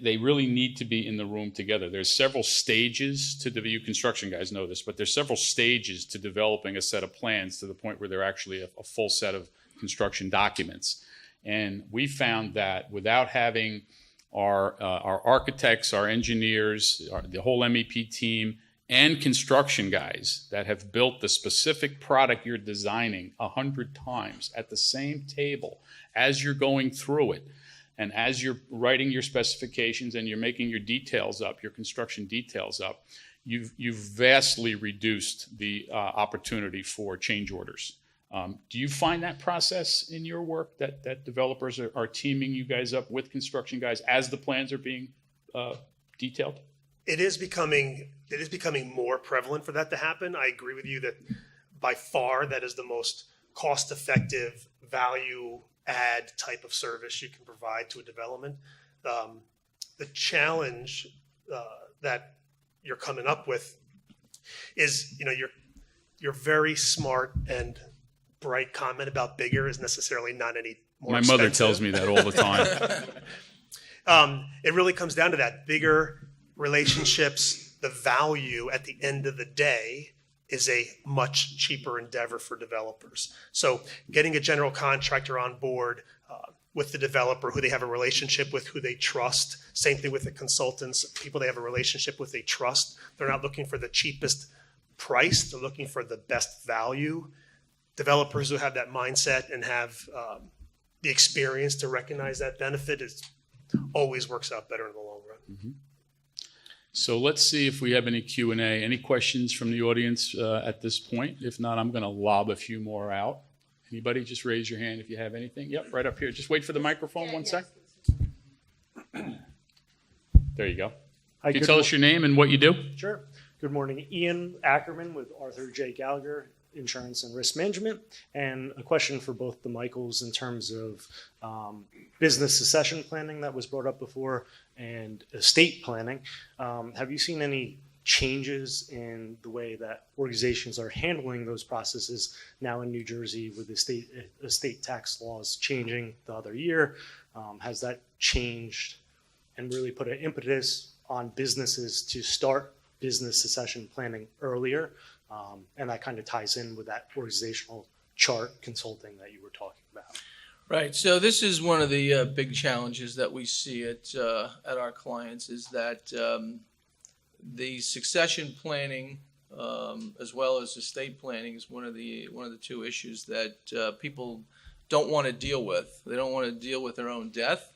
They really need to be in the room together. There's several stages to you construction guys know this, but there's several stages to developing a set of plans to the point where they're actually a full set of construction documents. And we found that without having our architects, our engineers, the whole MEP team, and construction guys that have built the specific product you're designing 100 times at the same table as you're going through it, and as you're writing your specifications and you're making your details up, your construction details up, you've vastly reduced the opportunity for change orders. Do you find that process in your work, that developers are teaming you guys up with construction guys as the plans are being detailed? It is becoming more prevalent for that to happen. I agree with you that by far that is the most cost-effective, value-add type of service you can provide to a development. The challenge that you're coming up with is, your very smart and bright comment about bigger is necessarily not any more My expensive. mother tells me that all the time. It really comes down to that. Bigger relationships, the value at the end of the day is a much cheaper endeavor for developers. So getting a general contractor on board with the developer who they have a relationship with, who they trust. Same thing with the consultants, people they have a relationship with, they trust. They're not looking for the cheapest price. They're looking for the best value. Developers who have that mindset and have the experience to recognize that benefit always works out better in the long run. Mm-hmm. So let's see if we have any Q&A. Any questions from the audience at this point? If not, I'm going to lob a few more out. Anybody, just raise your hand if you have anything. Yep, right up here. Just wait for the microphone one sec. There you go. Can you tell us your name and what you do? Sure. Good morning. Ian Ackerman with Arthur J. Gallagher, Insurance and Risk Management. And a question for both the Michaels in terms of business succession planning that was brought up before and estate planning. Have you seen any changes in the way that organizations are handling those processes now in New Jersey with estate tax laws changing the other year? Has that changed and really put an impetus on businesses to start business succession planning earlier? And that kind of ties in with that organizational chart consulting that you were talking about. Right. So this is one of the big challenges that we see at our clients is that the succession planning as well as estate planning is one of the two issues that people don't want to deal with. They don't want to deal with their own death,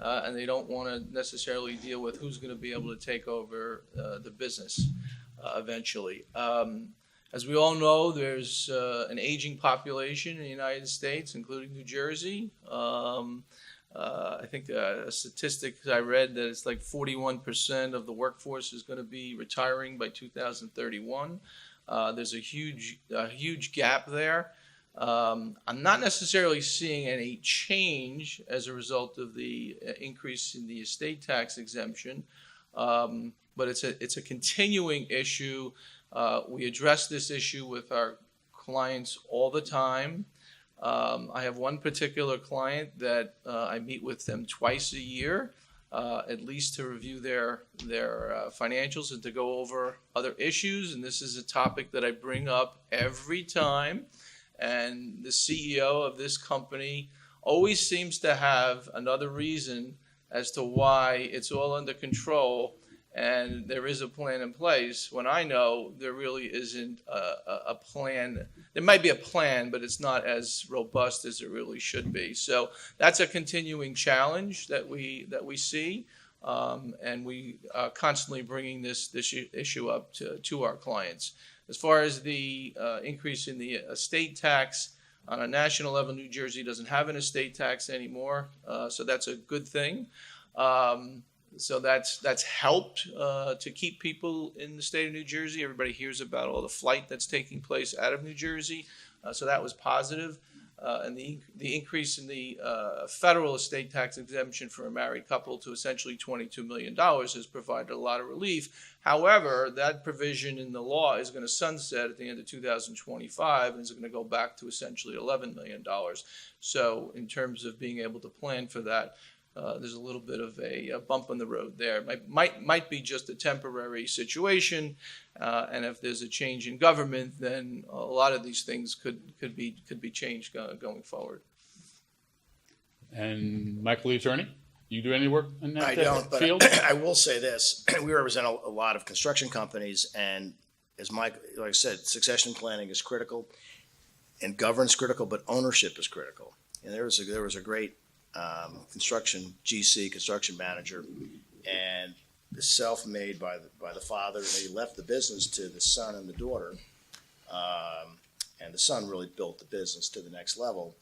and they don't want to necessarily deal with who's going to be able to take over the business eventually. As we all know, there's an aging population in the United States, including New Jersey. I think a statistic I read that it's like 41% of the workforce is going to be retiring by 2031. There's a huge gap there. I'm not necessarily seeing any change as a result of the increase in the estate tax exemption, but it's a continuing issue. We address this issue with our clients all the time. I have one particular client that I meet with them twice a year, at least to review their financials and to go over other issues. And this is a topic that I bring up every time. And the CEO of this company always seems to have another reason as to why it's all under control and there is a plan in place, when I know there really isn't a plan. There might be a plan, but it's not as robust as it really should be. So that's a continuing challenge that we see, and we are constantly bringing this issue up to our clients. As far as the increase in the estate tax, on a national level, New Jersey doesn't have an estate tax anymore, so that's a good thing. So that's helped to keep people in the state of New Jersey. Everybody hears about all the flight that's taking place out of New Jersey, so that was positive. And the increase in the federal estate tax exemption for a married couple to essentially $22 million has provided a lot of relief. However, that provision in the law is going to sunset at the end of 2025 and is going to go back to essentially $11 million. So in terms of being able to plan for that, there's a little bit of a bump in the road there. Might be just a temporary situation, and if there's a change in government, then a lot of these things could be changed going forward. And Michael, the attorney, you do any work in that field? But I will say this: we represent a lot of construction companies, and as Mike, like I said, succession planning is critical, and governance critical, but ownership is critical. And there was a great construction manager, and self-made by the father. He left the business to the son and the daughter, and the son really built the business to the next level.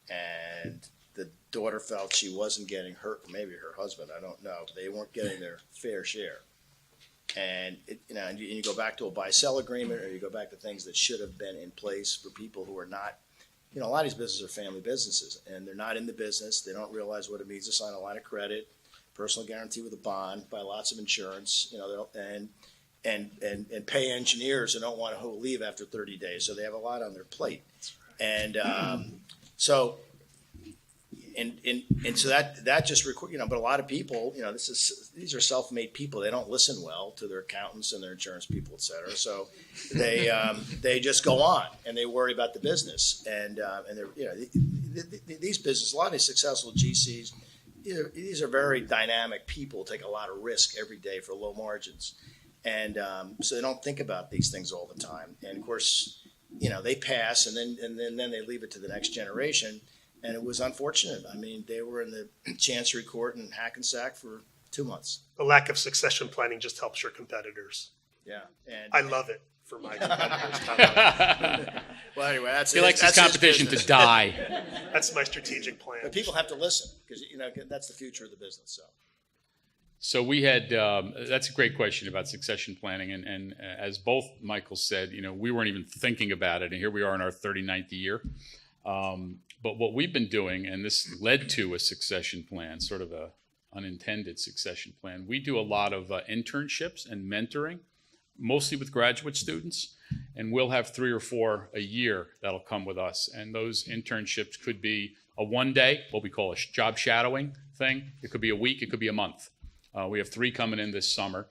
And the daughter felt she wasn't getting maybe her husband, I don't know, they weren't getting their fair share. And and you go back to a buy-sell agreement, or you go back to things that should have been in place for people who are not. A lot of these businesses are family businesses, and they're not in the business. They don't realize what it means to sign a line of credit, personal guarantee with a bond, buy lots of insurance, and pay engineers who don't want to leave after 30 days. So they have a lot on their plate, and so that just but a lot of people, these are self-made people. They don't listen well to their accountants and their insurance people, et cetera. So they just go on and they worry about the business. And they're, these businesses, a lot of these successful GCs, these are very dynamic people, take a lot of risk every day for low margins. And so they don't think about these things all the time. And of course, they pass and then they leave it to the next generation. And it was unfortunate. I mean, they were in the Chancery Court in Hackensack for 2 months. The lack of succession planning just helps your competitors. Yeah. And I love it for my competitors. Well, anyway, he likes his competition to die. That's my strategic plan. But people have to listen because, that's the future of the business. So we had, that's a great question about succession planning. And as both Michaels said, we weren't even thinking about it. And here we are in our 39th year. But what we've been doing, and this led to a succession plan, sort of a unintended succession plan. We do a lot of internships and mentoring, mostly with graduate students. And we'll have 3 or 4 a year that'll come with us. And those internships could be a one-day, what we call a job shadowing thing. It could be a week, it could be a month. We have 3 coming in this summer.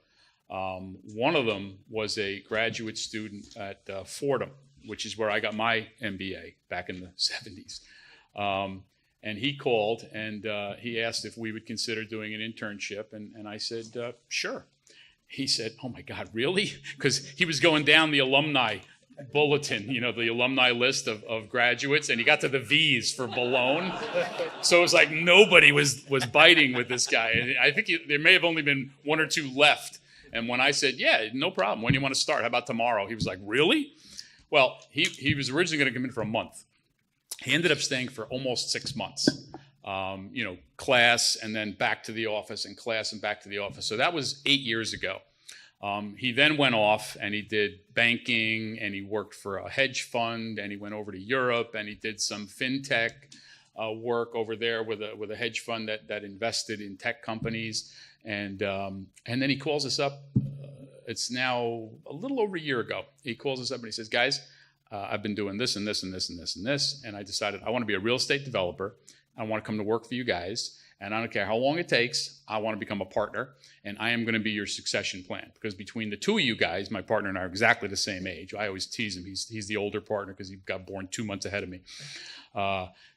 One of them was a graduate student at Fordham, which is where I got my MBA back in the 70s. And he called and he asked if we would consider doing an internship. And I said, sure. He said, oh my God, really? Because he was going down the alumni bulletin, the alumni list of graduates, and he got to the V's for Vallone. So it was like nobody was biting with this guy. And I think there may have only been 1 or 2 left. And when I said, yeah, no problem. When do you want to start? How about tomorrow? He was like, really? Well, he was originally going to come in for a month. He ended up staying for almost 6 months. Class and then back to the office, and class and back to the office. So that was 8 years ago. He then went off and he did banking, and he worked for a hedge fund, and he went over to Europe, and he did some fintech work over there with a hedge fund that invested in tech companies. And then he calls us up. It's now a little over a year ago. He calls us up and he says, guys, I've been doing this and this and this and this and this, and I decided I want to be a real estate developer. I want to come to work for you guys, and I don't care how long it takes. I want to become a partner, and I am going to be your succession plan, because between the 2 of you guys, my partner and I are exactly the same age. I always tease him. He's the older partner because he got born 2 months ahead of me.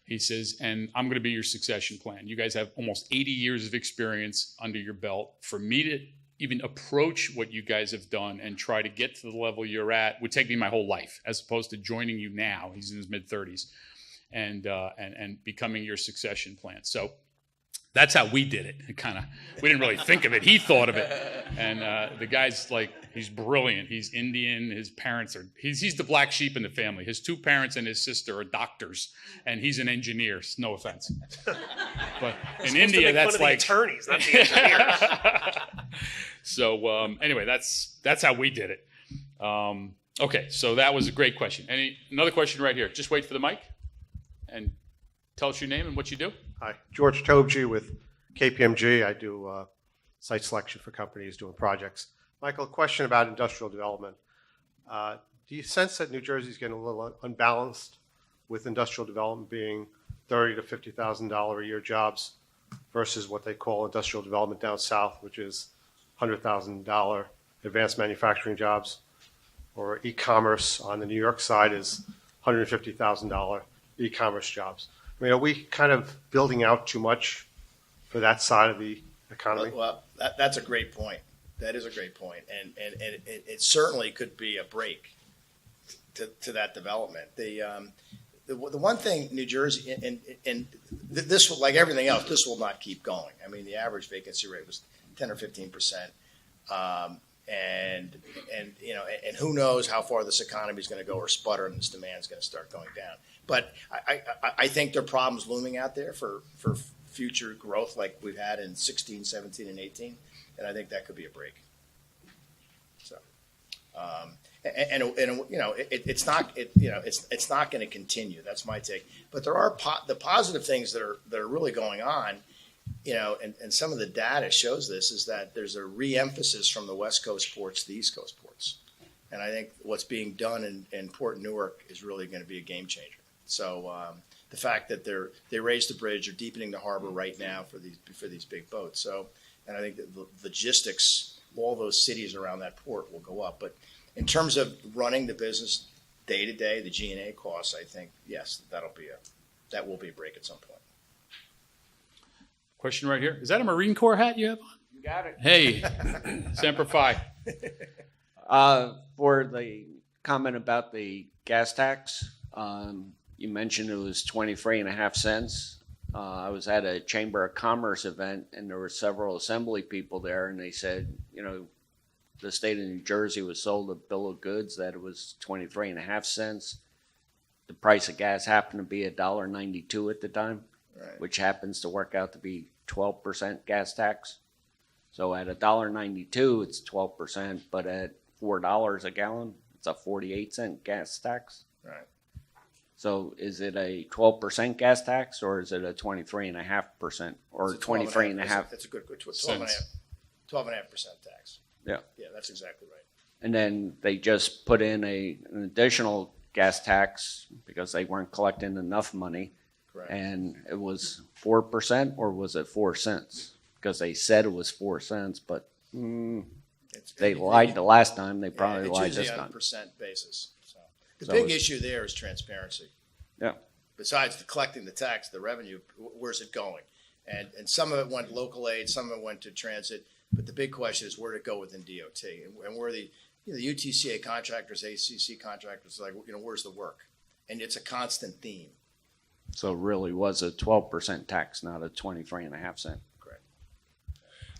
He says, and I'm going to be your succession plan. You guys have almost 80 years of experience under your belt. For me to even approach what you guys have done and try to get to the level you're at would take me my whole life, as opposed to joining you now. He's in his mid-30s. And becoming your succession plan. So that's how we did it. We didn't really think of it. He thought of it. And the guy's he's brilliant. He's Indian. His parents he's the black sheep in the family. His 2 parents and his sister are doctors, and he's an engineer. No offense. But in India, that's like attorneys, not the engineers. So anyway, that's how we did it. Okay, so that was a great question. Another question right here. Just wait for the mic. And tell us your name and what you do. Hi, George Tobji with KPMG. I do site selection for companies doing projects. Michael, a question about industrial development. Do you sense that New Jersey is getting a little unbalanced with industrial development being $30,000 to $50,000 a year jobs versus what they call industrial development down south, which is $100,000 advanced manufacturing jobs, or e-commerce on the New York side is $150,000 e-commerce jobs? I mean, are we kind of building out too much for that side of the economy? Well, that's a great point. That is a great point. And it certainly could be a break to that development. The one thing New Jersey, and this, like everything else, this will not keep going. I mean, the average vacancy rate was 10 or 15%. And who knows how far this economy is going to go or sputter, and this demand is going to start going down. But I think there are problems looming out there for future growth like we've had in 16, 17, and 18, and I think that could be a break. So, it's not going to continue. That's my take. But there are the positive things that are really going on. And some of the data shows this, is that there's a re-emphasis from the West Coast ports to the East Coast ports. And I think what's being done in Port Newark is really going to be a game changer. So the fact that they raised the bridge, they're deepening the harbor right now for these big boats. So, and I think that the logistics, all those cities around that port will go up. But in terms of running the business day to day, the G&A costs, I think, yes, that will be a break at some point. Question right here. Is that a Marine Corps hat you have on? You got it. Hey, Semper Fi. For the comment about the gas tax, you mentioned it was 23.5 cents. I was at a Chamber of Commerce event, and there were several assembly people there, and they said, the state of New Jersey was sold a bill of goods that it was 23.5 cents. The price of gas happened to be $1.92 at the time, right, which happens to work out to be 12% gas tax. So at $1.92, it's 12%, but at $4 a gallon, it's a 48-cent gas tax. Right. So is it a 12% gas tax, or is it a 23.5% or 23.5? That's a good 12.5% tax. Yeah. Yeah, that's exactly right. And then they just put in an additional gas tax because they weren't collecting enough money. Correct. And it was 4%, or was it 4 cents? Because they said it was 4 cents, but they lied the last time. They probably lied this It's usually on time. a percent basis. So the So big it's- issue there is transparency. Yeah. Besides collecting the tax, the revenue, where's it going? And some of it went local aid, some of it went to transit. But the big question is where to go within DOT, and where the UTCA contractors, ACC contractors, like, where's the work? And it's a constant theme. So it really was a 12% tax, not a 23.5 cent. Correct.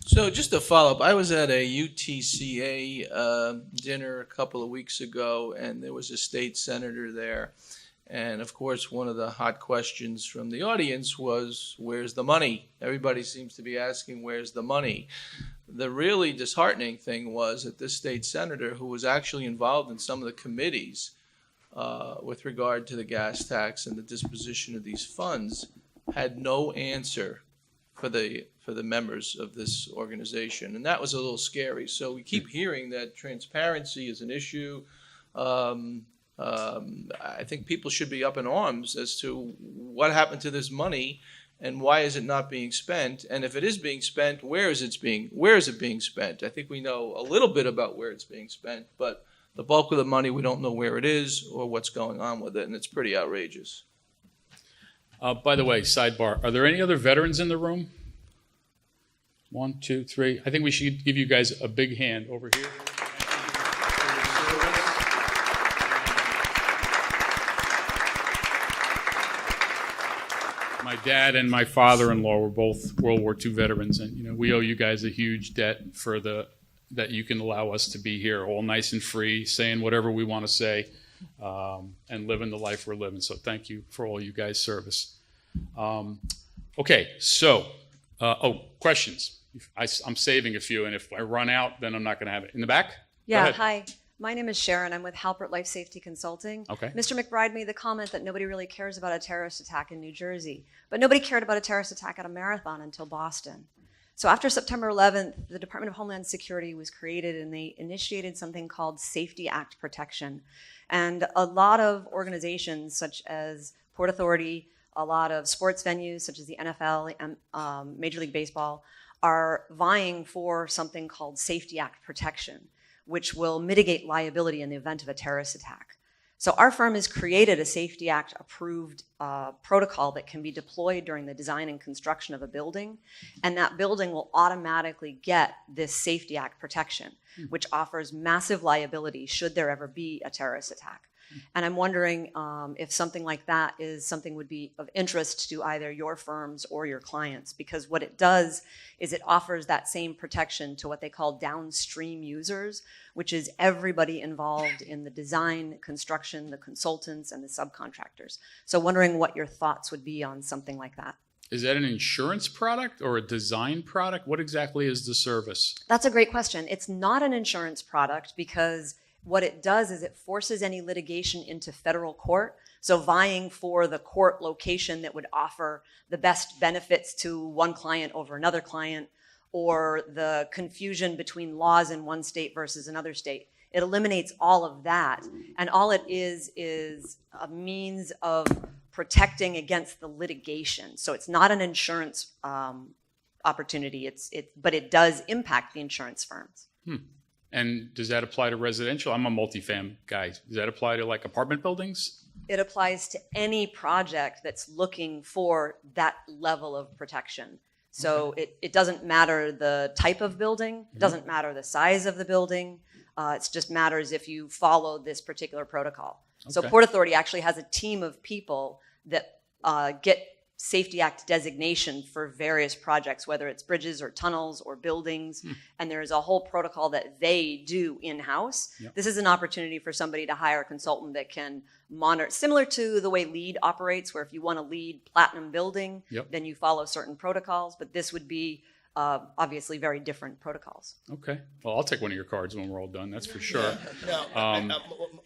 So just to follow up, I was at a UTCA dinner a couple of weeks ago, and there was a state senator there. And of course, one of the hot questions from the audience was, where's the money? Everybody seems to be asking, where's the money? The really disheartening thing was that this state senator, who was actually involved in some of the committees with regard to the gas tax and the disposition of these funds, had no answer for the members of this organization. And that was a little scary. So we keep hearing that transparency is an issue. I think people should be up in arms as to what happened to this money and why is it not being spent? And if it is being spent, where is it being spent? I think we know a little bit about where it's being spent, but the bulk of the money, we don't know where it is or what's going on with it, and it's pretty outrageous. By the way, sidebar, are there any other veterans in the room? 1, 2, 3. I think we should give you guys a big hand over here. My dad and my father-in-law were both World War II veterans, and we owe you guys a huge debt for that you can allow us to be here, all nice and free, saying whatever we want to say, and living the life we're living. So thank you for all you guys' service. Okay, so questions. I'm saving a few, and if I run out, then I'm not going to have it. In the back? Go Yeah, ahead. hi. My name is Sharon. I'm with Halpert Life Safety Consulting. Okay. Mr. McBride made the comment that nobody really cares about a terrorist attack in New Jersey, but nobody cared about a terrorist attack at a marathon until Boston. So after September 11th, the Department of Homeland Security was created, and they initiated something called Safety Act Protection. And a lot of organizations such as Port Authority, a lot of sports venues such as the NFL and Major League Baseball are vying for something called Safety Act Protection, which will mitigate liability in the event of a terrorist attack. So our firm has created a Safety Act approved protocol that can be deployed during the design and construction of a building, and that building will automatically get this Safety Act protection, which offers massive liability should there ever be a terrorist attack. And I'm wondering if something like that is something would be of interest to either your firms or your clients, because what it does is it offers that same protection to what they call downstream users, which is everybody involved in the design, construction, the consultants, and the subcontractors. So wondering what your thoughts would be on something like that. Is that an insurance product or a design product? What exactly is the service? That's a great question. It's not an insurance product because what it does is it forces any litigation into federal court. So vying for the court location that would offer the best benefits to one client over another client, or the confusion between laws in one state versus another state. It eliminates all of that. And all it is a means of protecting against the litigation. So it's not an insurance opportunity, but it does impact the insurance firms. And does that apply to residential? I'm a multifam guy. Does that apply to like apartment buildings? It applies to any project that's looking for that level of protection. So it doesn't matter the type of building, it doesn't matter the size of the building, it just matters if you follow this particular protocol. So Okay. Port Authority actually has a team of people that get Safety Act designation for various projects, whether it's bridges or tunnels or buildings. And there's a whole protocol that they do in-house. Yep. This is an opportunity for somebody to hire a consultant that can monitor, similar to the way LEED operates, where if you want a LEED platinum building, Yep. then you follow certain protocols. But this would be obviously very different protocols. Okay. Well, I'll take one of your cards when we're all done. That's for sure. No,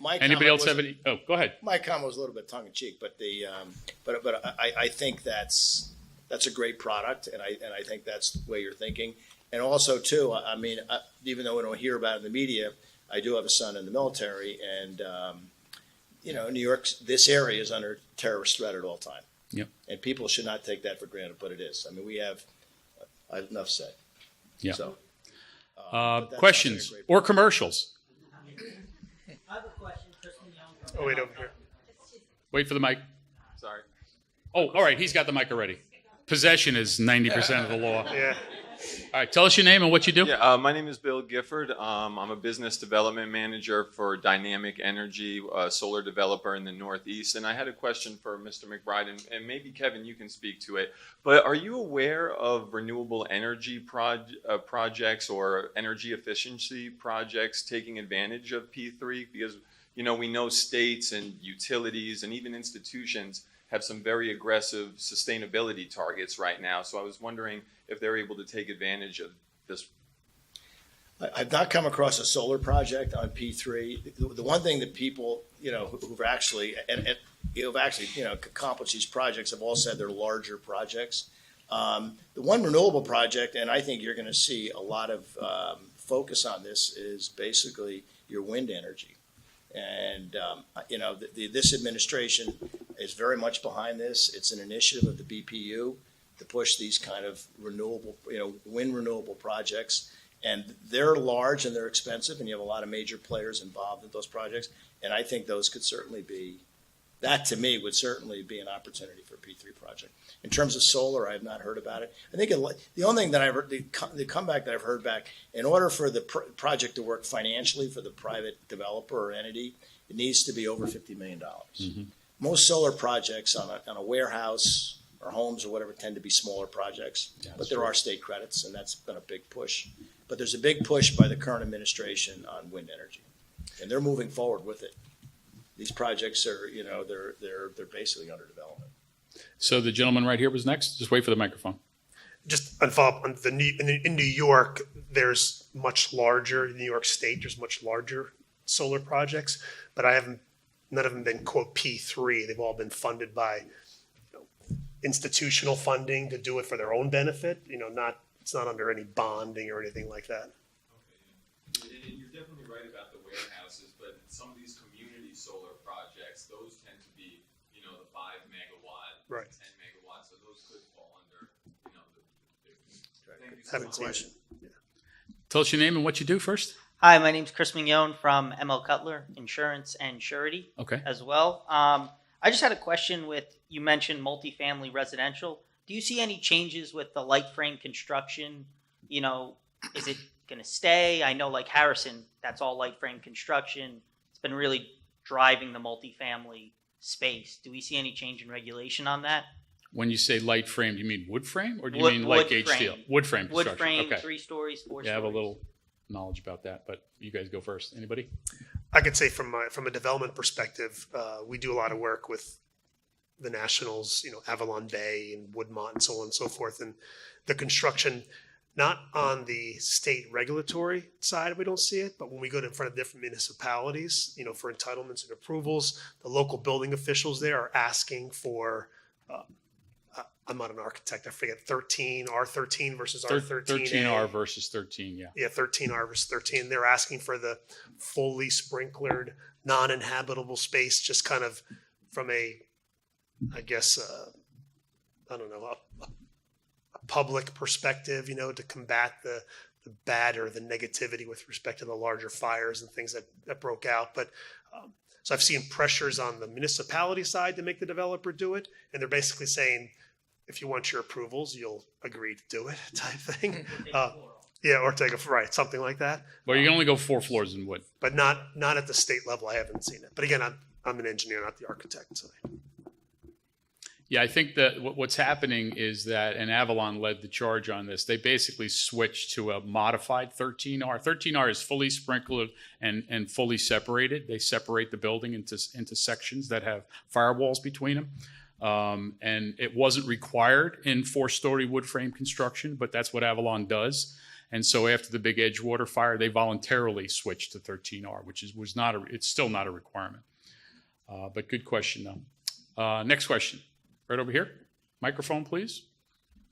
my Anybody comment else was- have any? Oh, go ahead. My comment was a little bit tongue in cheek, but I think that's a great product, and I think that's the way you're thinking. And also too, I mean, even though we don't hear about it in the media, I do have a son in the military, and New York, this area is under terrorist threat at all time. Yep. And people should not take that for granted, but it is. I mean, I have enough said. Yeah. So, but that sounds like a Questions great or commercials? I have a question, Kristen Young. Oh, wait, over here. Wait for the mic. Sorry. Oh, all right. He's got the mic already. Possession is 90% of the law. Yeah. All right. Tell us your name and what you do. Yeah, my name is Bill Gifford. I'm a business development manager for Dynamic Energy, a solar developer in the Northeast. And I had a question for Mr. McBride, and maybe Kevin, you can speak to it. But are you aware of renewable energy projects or energy efficiency projects taking advantage of P3? Because, we know states and utilities and even institutions have some very aggressive sustainability targets right now. So I was wondering if they're able to take advantage of this. I've not come across a solar project on P3. The one thing that people, who've actually accomplished these projects have all said they're larger projects. The one renewable project, and I think you're going to see a lot of focus on this, is basically your wind energy. And, this administration is very much behind this. It's an initiative of the BPU to push these kind of renewable, wind renewable projects. And they're large and they're expensive, and you have a lot of major players involved in those projects. And I think those could certainly be, that to me would certainly be an opportunity for a P3 project. In terms of solar, I have not heard about it. I think the only thing that I've heard, the comeback that I've heard back, in order for the project to work financially for the private developer or entity, it needs to be over $50 million. Mm-hmm. Most solar projects on a warehouse or homes or whatever tend to be smaller projects, but there are state credits, and that's been a big push. But there's a big push by the current administration on wind energy, and they're moving forward with it. These projects are, they're basically under development. So the gentleman right here was next. Just wait for the microphone. Just on follow up on in New York, there's much larger, in New York State, there's much larger solar projects, but none of them been, quote, P3. They've all been funded by institutional funding to do it for their own benefit. It's not under any bonding or anything like that. Okay. And you're definitely right about the warehouses, but some of these community solar projects, those tend to be, the 5 megawatt, Right. 10 megawatts, so those could fall under, I haven't seen it. Yeah. Tell us your name and what you do first. Hi, my name's Chris Mignone from ML Cutler Insurance and Surety Okay. as well. I just had a question you mentioned multifamily residential. Do you see any changes with the light frame construction? Is it going to stay? I know like Harrison, that's all light frame construction. It's been really driving the multifamily space. Do we see any change in regulation on that? When you say light frame, do you mean wood frame or do you Wood- mean light wood gauge frame. steel? Wood frame Wood construction. frame, Okay. 3 stories, 4 Yeah, I stories. have a little knowledge about that, but you guys go first. Anybody? I could say from a development perspective, we do a lot of work with the nationals, Avalon Bay and Woodmont and so on and so forth. And the construction, not on the state regulatory side, we don't see it, but when we go in front of different municipalities, for entitlements and approvals, the local building officials there are asking for, I'm not an architect, I forget, R13 versus R13A. 13R versus 13, yeah. Yeah, 13R versus 13. They're asking for the fully sprinklered, non-inhabitable space, just kind of from a, I guess, I don't know, a public perspective, to combat the bad or the negativity with respect to the larger fires and things that broke out. But so I've seen pressures on the municipality side to make the developer do it, and they're basically saying, if you want your approvals, you'll agree to do it, type thing. Yeah, or take something like that. Well, you can only go 4 floors in wood. But not at the state level. I haven't seen it. But again, I'm an engineer, not the architect. So. Yeah, I think that what's happening is that, and Avalon led the charge on this, they basically switched to a modified 13R. 13R is fully sprinkled and fully separated. They separate the building into sections that have firewalls between them. And it wasn't required in 4-story wood frame construction, but that's what Avalon does. And so after the big Edgewater fire, they voluntarily switched to 13R, which it's still not a requirement. But good question though. Next question, right over here. Microphone, please.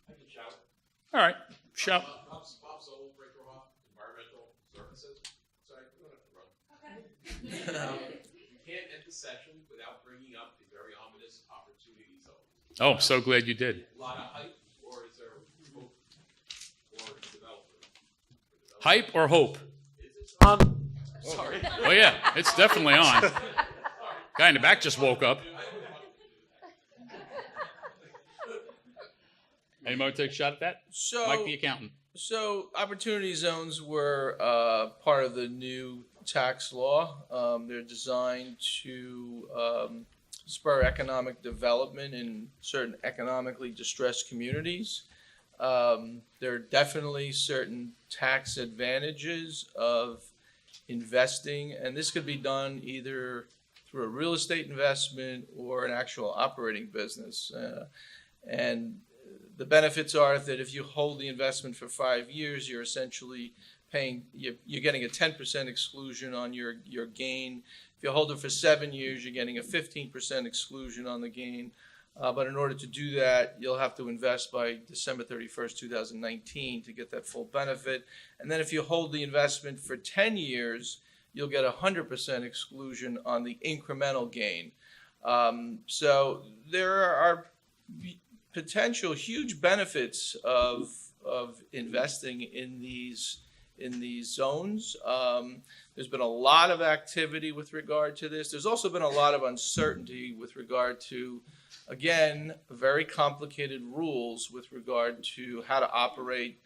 I can shout. All right, shout. Bob's old Breaker-Off, Environmental Services. Sorry, you don't have to run. Okay. You can't end the session without bringing up the very ominous opportunity zone. Oh, so glad you did. A lot of hype, or is there hope for development? Hype or hope? Is this on? Sorry. Oh yeah, it's definitely on. Guy in the back just woke up. Anybody take a shot at that? So, Mike the accountant. So opportunity zones were part of the new tax law. They're designed to spur economic development in certain economically distressed communities. There are definitely certain tax advantages of investing, and this could be done either through a real estate investment or an actual operating business. And the benefits are that if you hold the investment for 5 years, you're essentially you're getting a 10% exclusion on your gain. If you hold it for 7 years, you're getting a 15% exclusion on the gain. But in order to do that, you'll have to invest by December 31st, 2019 to get that full benefit. And then if you hold the investment for 10 years, you'll get a 100% exclusion on the incremental gain. So there are potential huge benefits of investing in these zones. There's been a lot of activity with regard to this. There's also been a lot of uncertainty with regard to, again, very complicated rules with regard to how to operate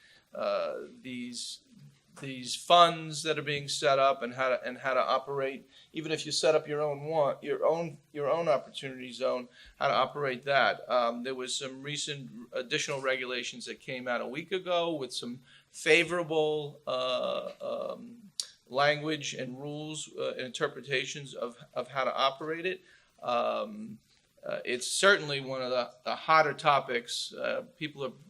these funds that are being set up and how to operate, even if you set up your own opportunity zone, how to operate that. There was some recent additional regulations that came out a week ago with some favorable language and rules and interpretations of how to operate it. It's certainly one of the hotter topics.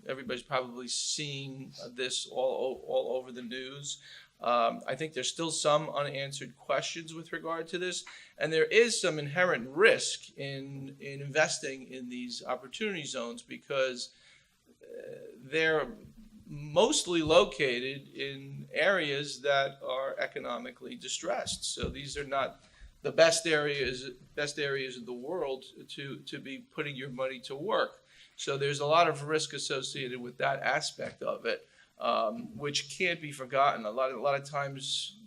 Everybody's probably seeing this all over the news. I think there's still some unanswered questions with regard to this, and there is some inherent risk in investing in these opportunity zones because they're mostly located in areas that are economically distressed. So these are not the best areas in the world to be putting your money to work. So there's a lot of risk associated with that aspect of it, which can't be forgotten. A lot of times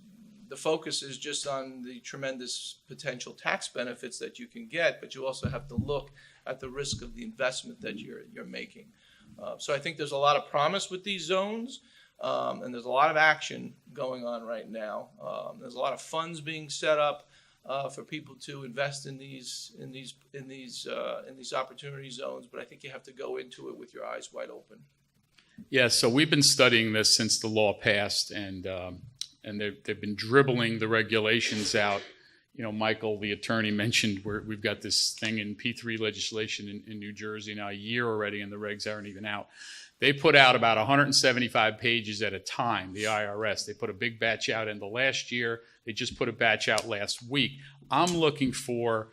the focus is just on the tremendous potential tax benefits that you can get, but you also have to look at the risk of the investment that you're making. So I think there's a lot of promise with these zones, and there's a lot of action going on right now. There's a lot of funds being set up for people to invest in these opportunity zones, but I think you have to go into it with your eyes wide open. Yeah, so we've been studying this since the law passed, and they've been dribbling the regulations out. You know, Michael, the attorney, mentioned we've got this thing in P3 legislation in New Jersey now a year already, and the regs aren't even out. They put out about 175 pages at a time, the IRS. They put a big batch out in the last year. They just put a batch out last week. I'm looking for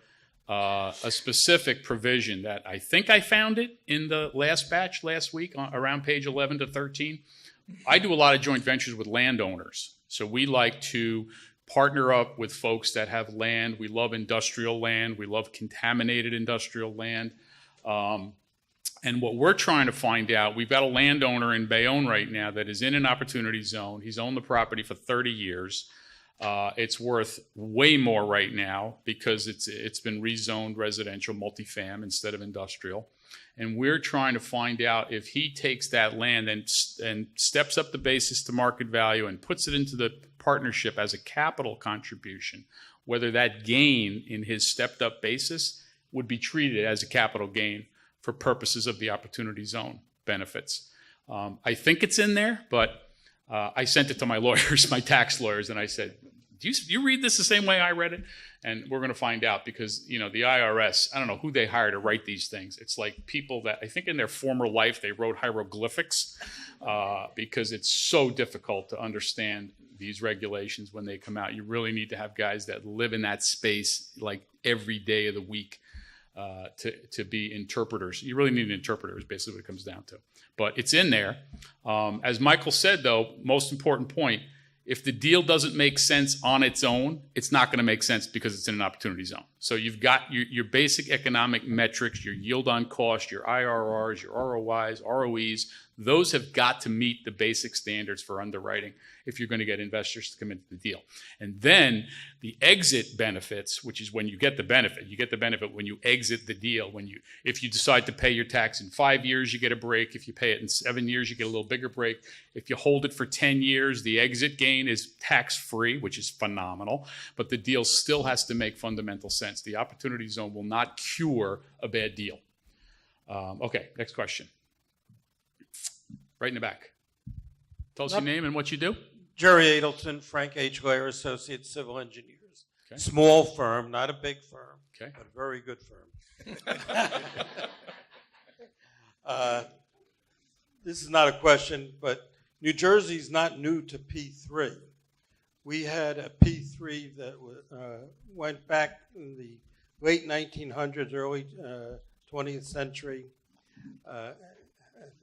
a specific provision that I think I found it in the last batch last week around page 11 to 13. I do a lot of joint ventures with landowners. So we like to partner up with folks that have land. We love industrial land. We love contaminated industrial land. And what we're trying to find out, we've got a landowner in Bayonne right now that is in an opportunity zone. He's owned the property for 30 years. It's worth way more right now because it's been rezoned residential multifam instead of industrial. And we're trying to find out if he takes that land and steps up the basis to market value and puts it into the partnership as a capital contribution, whether that gain in his stepped up basis would be treated as a capital gain for purposes of the opportunity zone benefits. I think it's in there, but I sent it to my lawyers, my tax lawyers, and I said, Do you read this the same way I read it? And we're going to find out because, the IRS, I don't know who they hire to write these things. It's like people that I think in their former life they wrote hieroglyphics because it's so difficult to understand these regulations when they come out. You really need to have guys that live in that space like every day of the week to be interpreters. You really need an interpreter is basically what it comes down to. But it's in there. As Michael said, though, most important point, if the deal doesn't make sense on its own, it's not going to make sense because it's in an opportunity zone. So you've got your basic economic metrics, your yield on cost, your IRRs, your ROIs, ROEs. Those have got to meet the basic standards for underwriting if you're going to get investors to come into the deal. And then the exit benefits, which is when you get the benefit. You get the benefit when you exit the deal. If you decide to pay your tax in 5 years, you get a break. If you pay it in 7 years, you get a little bigger break. If you hold it for 10 years, the exit gain is tax-free, which is phenomenal. But the deal still has to make fundamental sense. The opportunity zone will not cure a bad deal. Okay, next question. Right in the back. Tell us your name and what you do. Jerry Adelson, Frank H. Blair Associates Civil Engineers. Okay. Small firm, not a big firm, Okay. but a very good firm. This is not a question, but New Jersey's not new to P3. We had a P3 that went back in the late 1900s, early 20th century,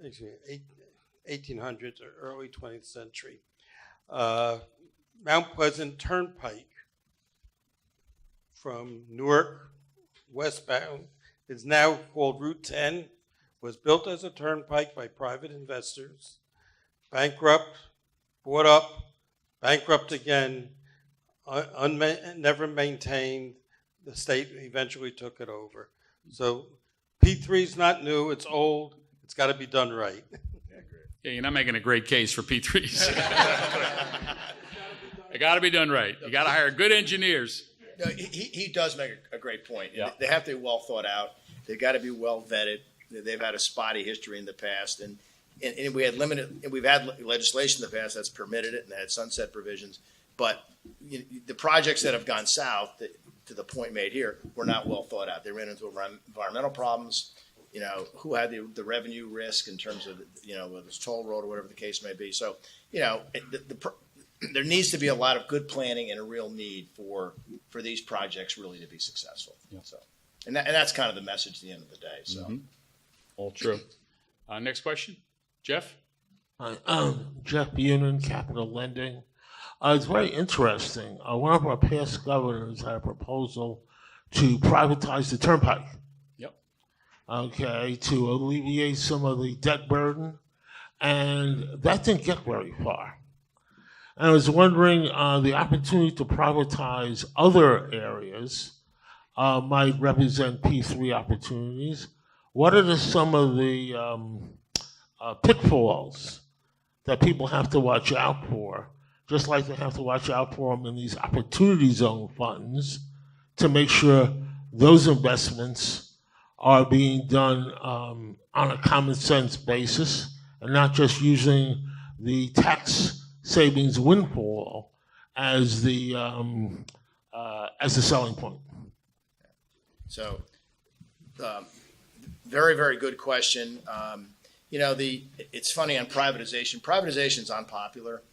actually 1800s or early 20th century. Mount Pleasant Turnpike from Newark westbound is now called Route 10, was built as a turnpike by private investors, bankrupt, bought up, bankrupt again, never maintained. The state eventually took it over. So P3 is not new, it's old, it's got to be done right. Yeah, you're not making a great case for P3s. It got to be done right. You got to hire good engineers. No, he does make a great point. Yeah. They have to be well thought out. They've got to be well vetted. They've had a spotty history in the past, and we've had legislation in the past that's permitted it and had sunset provisions. But the projects that have gone south, to the point made here, were not well thought out. They ran into environmental problems. Who had the revenue risk in terms of whether it's toll road or whatever the case may be. So there needs to be a lot of good planning and a real need for these projects really to be successful. Yeah. So, and that's kind of the message at the end of the day. So, All true. Next question, Jeff. Jeff Bunin, Capital Lending. It's very interesting. One of our past governors had a proposal to privatize the turnpike. Yep. Okay, to alleviate some of the debt burden, and that didn't get very far. And I was wondering, the opportunity to privatize other areas might represent P3 opportunities. What are some of the pitfalls that people have to watch out for, just like they have to watch out for them in these opportunity zone funds, to make sure those investments are being done on a common sense basis and not just using the tax savings windfall as the selling point? So, very, very good question. It's funny on privatization. Privatization is unpopular.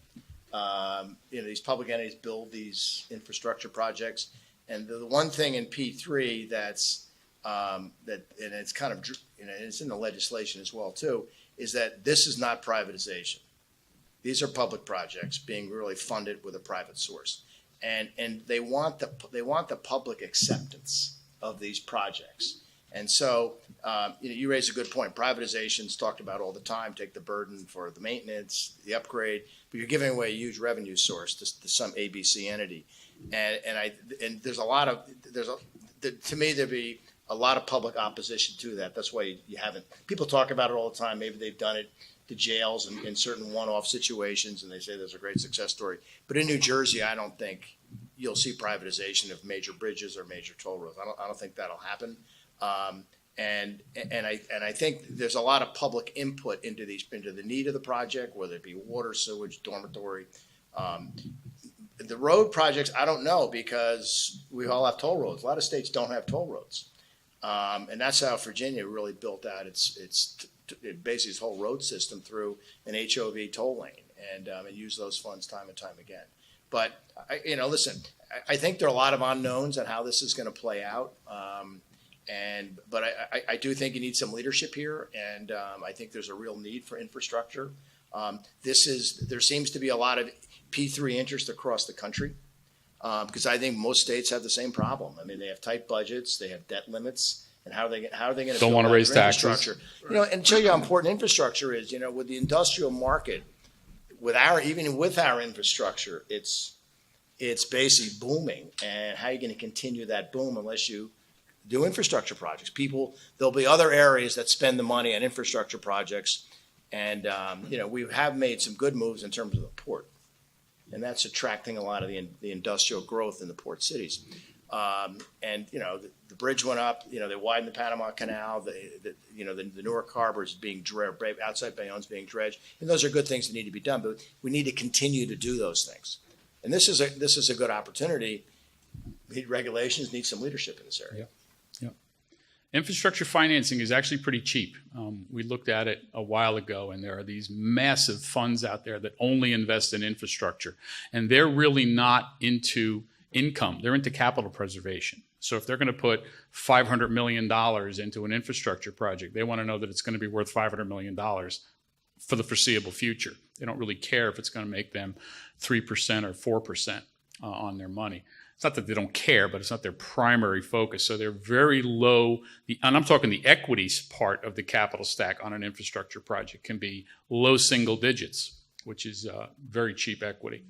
These public entities build these infrastructure projects, and the one thing in P3 that's and it's kind of it's in the legislation as well too, is that this is not privatization. These are public projects being really funded with a private source, and they want the public acceptance of these projects. And so you raise a good point. Privatization's talked about all the time. Take the burden for the maintenance, the upgrade, but you're giving away a huge revenue source to some ABC entity. And there's to me there'd be a lot of public opposition to that. That's why you haven't. People talk about it all the time. Maybe they've done it to jails and in certain one-off situations, and they say there's a great success story. But in New Jersey, I don't think you'll see privatization of major bridges or major toll roads. I don't think that'll happen. And I think there's a lot of public input into the need of the project, whether it be water, sewage, dormitory, The road projects, I don't know, because we all have toll roads. A lot of states don't have toll roads. And that's how Virginia really built out basically its whole road system through an HOV toll lane and used those funds time and time again. But, listen, I think there are a lot of unknowns on how this is going to play out. But I do think you need some leadership here, and I think there's a real need for infrastructure. There seems to be a lot of P3 interest across the country, because I think most states have the same problem. I mean, they have tight budgets, they have debt limits, and how are they going to don't want to raise taxes? Infrastructure? And show you how important infrastructure is. With the industrial market, even with our infrastructure, it's basically booming. And how are you going to continue that boom unless you do infrastructure projects? There'll be other areas that spend the money on infrastructure projects, and we have made some good moves in terms of the port, and that's attracting a lot of the industrial growth in the port cities. The bridge went up. They widened the Panama Canal. The Newark Harbor is being dredged. Outside Bayonne's being dredged, and those are good things that need to be done. But we need to continue to do those things. And this is a good opportunity. We need regulations. Need some leadership in this area. Yeah. Infrastructure financing is actually pretty cheap. We looked at it a while ago, and there are these massive funds out there that only invest in infrastructure, and they're really not into income. They're into capital preservation. So if they're going to put $500 million into an infrastructure project, they want to know that it's going to be worth $500 million for the foreseeable future. They don't really care if it's going to make them 3% or 4% on their money. It's not that they don't care, but it's not their primary focus. So they're very low, and I'm talking the equities part of the capital stack on an infrastructure project can be low single digits, which is very cheap equity.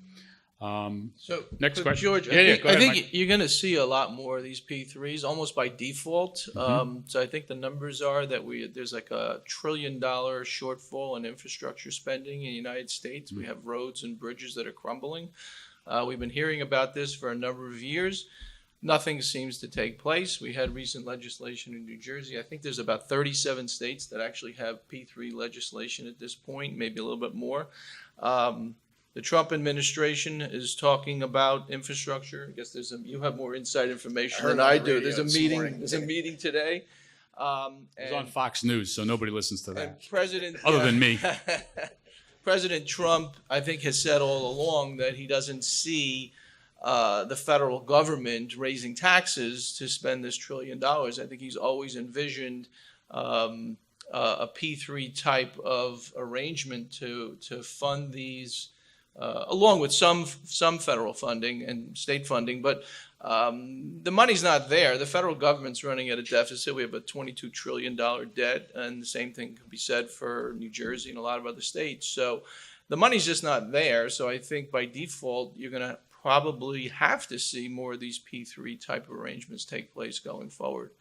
Next question. George, Go ahead, I think Mike. you're going to see a lot more of these P3s almost by default. So I think the numbers are that there's like $1 trillion shortfall in infrastructure spending in the United States. We have roads and bridges that are crumbling. We've been hearing about this for a number of years. Nothing seems to take place. We had recent legislation in New Jersey. I think there's about 37 states that actually have P3 legislation at this point, maybe a little bit more. The Trump administration is talking about infrastructure. I guess you have more inside information than I do. There's a meeting today. It was on Fox News, so nobody listens to that. Other than me. President Trump, I think, has said all along that he doesn't see the federal government raising taxes to spend this $1 trillion. I think he's always envisioned a P3 type of arrangement to fund these, along with some federal funding and state funding. But the money's not there. The federal government's running at a deficit. We have a $22 trillion debt, and the same thing can be said for New Jersey and a lot of other states. So the money's just not there. So I think by default, you're going to probably have to see more of these P3 type of arrangements take place going forward.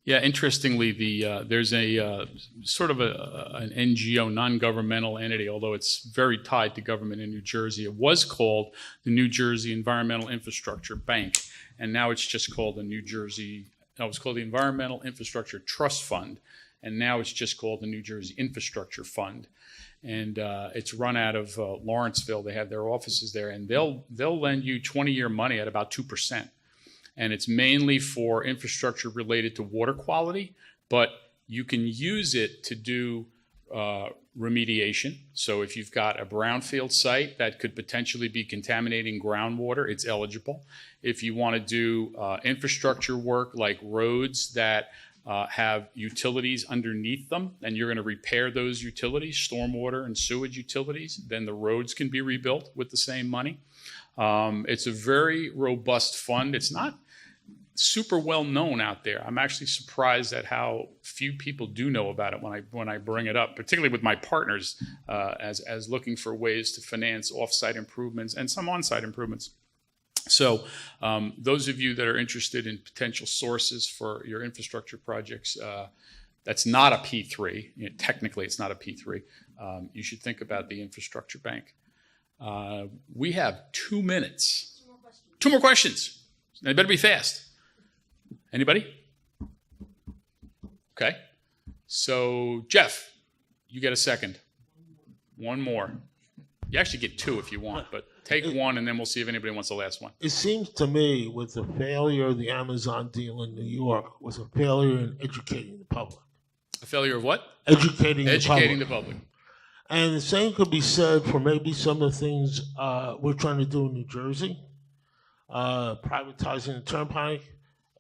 Yeah, interestingly, there's a sort of an NGO, non-governmental entity, although it's very tied to government in New Jersey. It was called the New Jersey Environmental Infrastructure Bank, and now it's just called it's called the Environmental Infrastructure Trust Fund, and now it's just called the New Jersey Infrastructure Fund. And it's run out of Lawrenceville. They have their offices there, and they'll lend you 20-year money at about 2%. And it's mainly for infrastructure related to water quality, but you can use it to do remediation. So if you've got a brownfield site that could potentially be contaminating groundwater, it's eligible. If you want to do infrastructure work like roads that have utilities underneath them, and you're going to repair those utilities, stormwater and sewage utilities, then the roads can be rebuilt with the same money. It's a very robust fund. It's not super well known out there. I'm actually surprised at how few people do know about it when I bring it up, particularly with my partners as looking for ways to finance off-site improvements and some on-site improvements. So those of you that are interested in potential sources for your infrastructure projects, that's not a P3. Technically, it's not a P3. You should think about the infrastructure bank. We have 2 minutes. Two more questions. They better be fast. Anybody? Okay. So, Jeff, you get a second. One more. You actually get 2 if you want, but Take one, and then we'll see if anybody wants the last one. It seems to me with the failure of the Amazon deal in New York was a failure in educating the public. A failure of what? Educating the public. And the same could be said for maybe some of the things we're trying to do in New Jersey, privatizing the turnpike,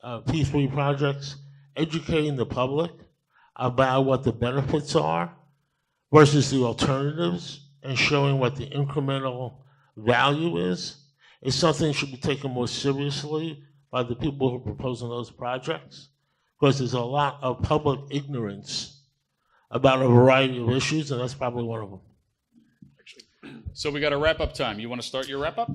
P3 projects, educating the public about what the benefits are versus the alternatives and showing what the incremental value is something that should be taken more seriously by the people who are proposing those projects, because there's a lot of public ignorance about a variety of issues, and that's probably one of them. So we got a wrap-up time. You want to start your wrap-up?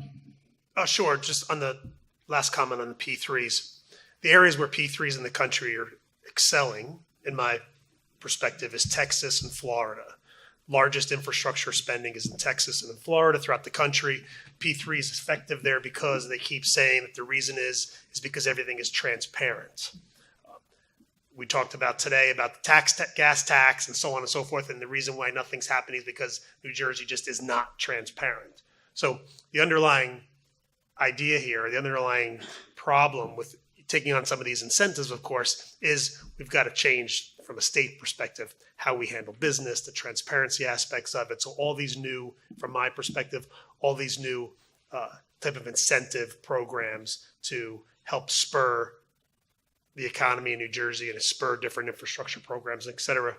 Sure. Just on the last comment on the P3s, the areas where P3s in the country are excelling, in my perspective, is Texas and Florida. Largest infrastructure spending is in Texas and in Florida throughout the country. P3 is effective there because they keep saying that the reason is because everything is transparent. We talked about today about the gas tax and so on and so forth, and the reason why nothing's happening is because New Jersey just is not transparent. So the underlying idea here, the underlying problem with taking on some of these incentives, of course, is we've got to change from a state perspective how we handle business, the transparency aspects of it. So all these new, from my perspective, all these new type of incentive programs to help spur the economy in New Jersey and to spur different infrastructure programs, et cetera.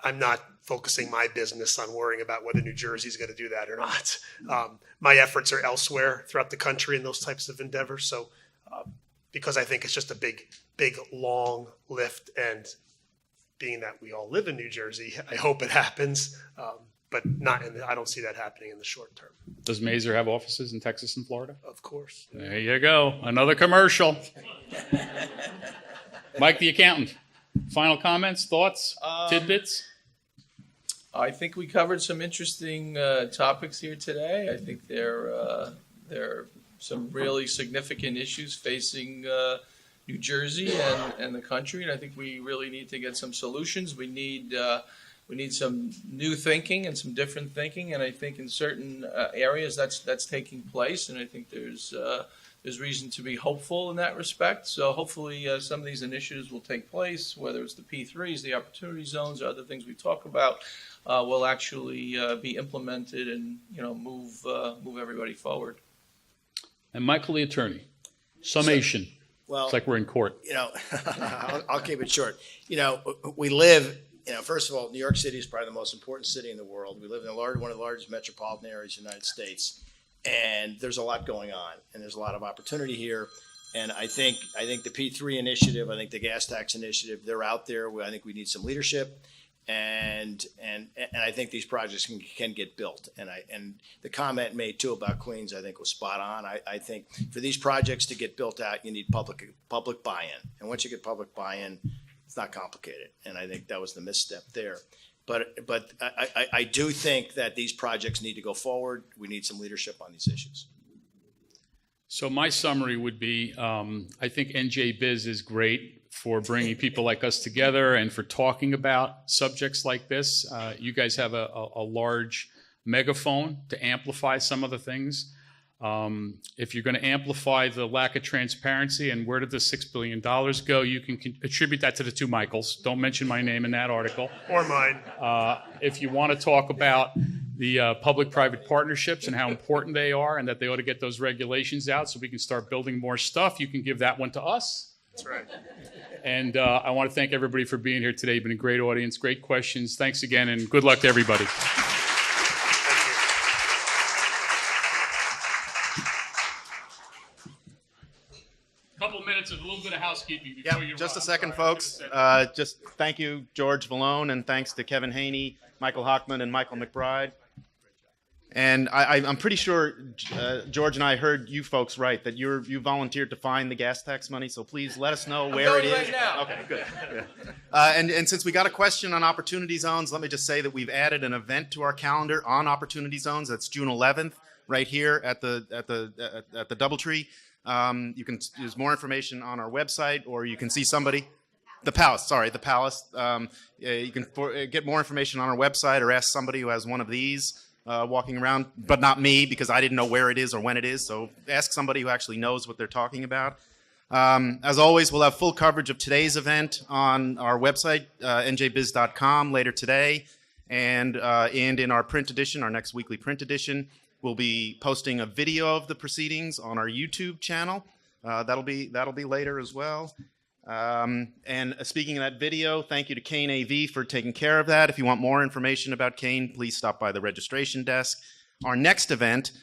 I'm not focusing my business on worrying about whether New Jersey is going to do that or not. My efforts are elsewhere throughout the country in those types of endeavors. So because I think it's just a big, long lift, and being that we all live in New Jersey, I hope it happens, but I don't see that happening in the short term. Does Mazer have offices in Texas and Florida? Of course. There you go. Another commercial. Mike, the accountant. Final comments, thoughts, tidbits? I think we covered some interesting topics here today. I think there are some really significant issues facing New Jersey and the country, and I think we really need to get some solutions. We need some new thinking and some different thinking, and I think in certain areas that's taking place, and I think there's reason to be hopeful in that respect. So hopefully some of these initiatives will take place, whether it's the P3s, the opportunity zones, or other things we talk about, will actually be implemented and move everybody forward. And Michael, the attorney, summation. Well, it's like we're in court. I'll keep it short. We live. First of all, New York City is probably the most important city in the world. We live in one of the largest metropolitan areas in the United States, and there's a lot going on, and there's a lot of opportunity here. And I think the P3 initiative, I think the gas tax initiative, they're out there. I think we need some leadership, and I think these projects can get built. And the comment made too about Queens, I think, was spot on. I think for these projects to get built out, you need public buy-in, and once you get public buy-in, it's not complicated, and I think that was the misstep there. But I do think that these projects need to go forward. We need some leadership on these issues. So my summary would be, I think NJBIZ is great for bringing people like us together and for talking about subjects like this. You guys have a large megaphone to amplify some of the things. If you're going to amplify the lack of transparency and where did the $6 billion go, you can attribute that to the two Michaels. Don't mention my name in that article. Or mine. If you want to talk about the public-private partnerships and how important they are and that they ought to get those regulations out so we can start building more stuff, you can give that one to us. That's right. And I want to thank everybody for being here today. You've been a great audience, great questions. Thanks again, and good luck to everybody. Couple minutes of a little bit of housekeeping before you just run. a second, Sorry, folks. Just thank you, George Vallone, and thanks to Kevin Haney, Michael Hochman, and Michael McBride. And I'm pretty sure George and I heard you folks right, that you volunteered to find the gas tax money, so please let us know where it is. Right now. Okay, good. Yeah. And since we got a question on opportunity zones, let me just say that we've added an event to our calendar on opportunity zones. That's June 11th, right here at the DoubleTree. There's more information on our website, or you can see somebody. The Palace. You can get more information on our website or ask somebody who has one of these. walking around, but not me because I didn't know where it is or when it is. So ask somebody who actually knows what they're talking about. As always, we'll have full coverage of today's event on our website, njbiz.com, later today. And in our print edition, our next weekly print edition, we'll be posting a video of the proceedings on our YouTube channel. That'll be later as well. And speaking of that video, thank you to Kane AV for taking care of that. If you want more information about Kane, please stop by the registration desk. Our next event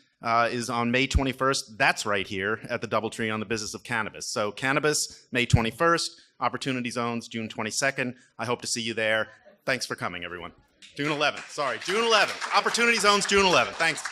is on May 21st. That's right here at the Doubletree on the business of cannabis. So cannabis, May 21st, Opportunity Zones, June 22nd. I hope to see you there. Thanks for coming, everyone. June 11th. Sorry, June 11th. Opportunity Zones, June 11th. Thanks.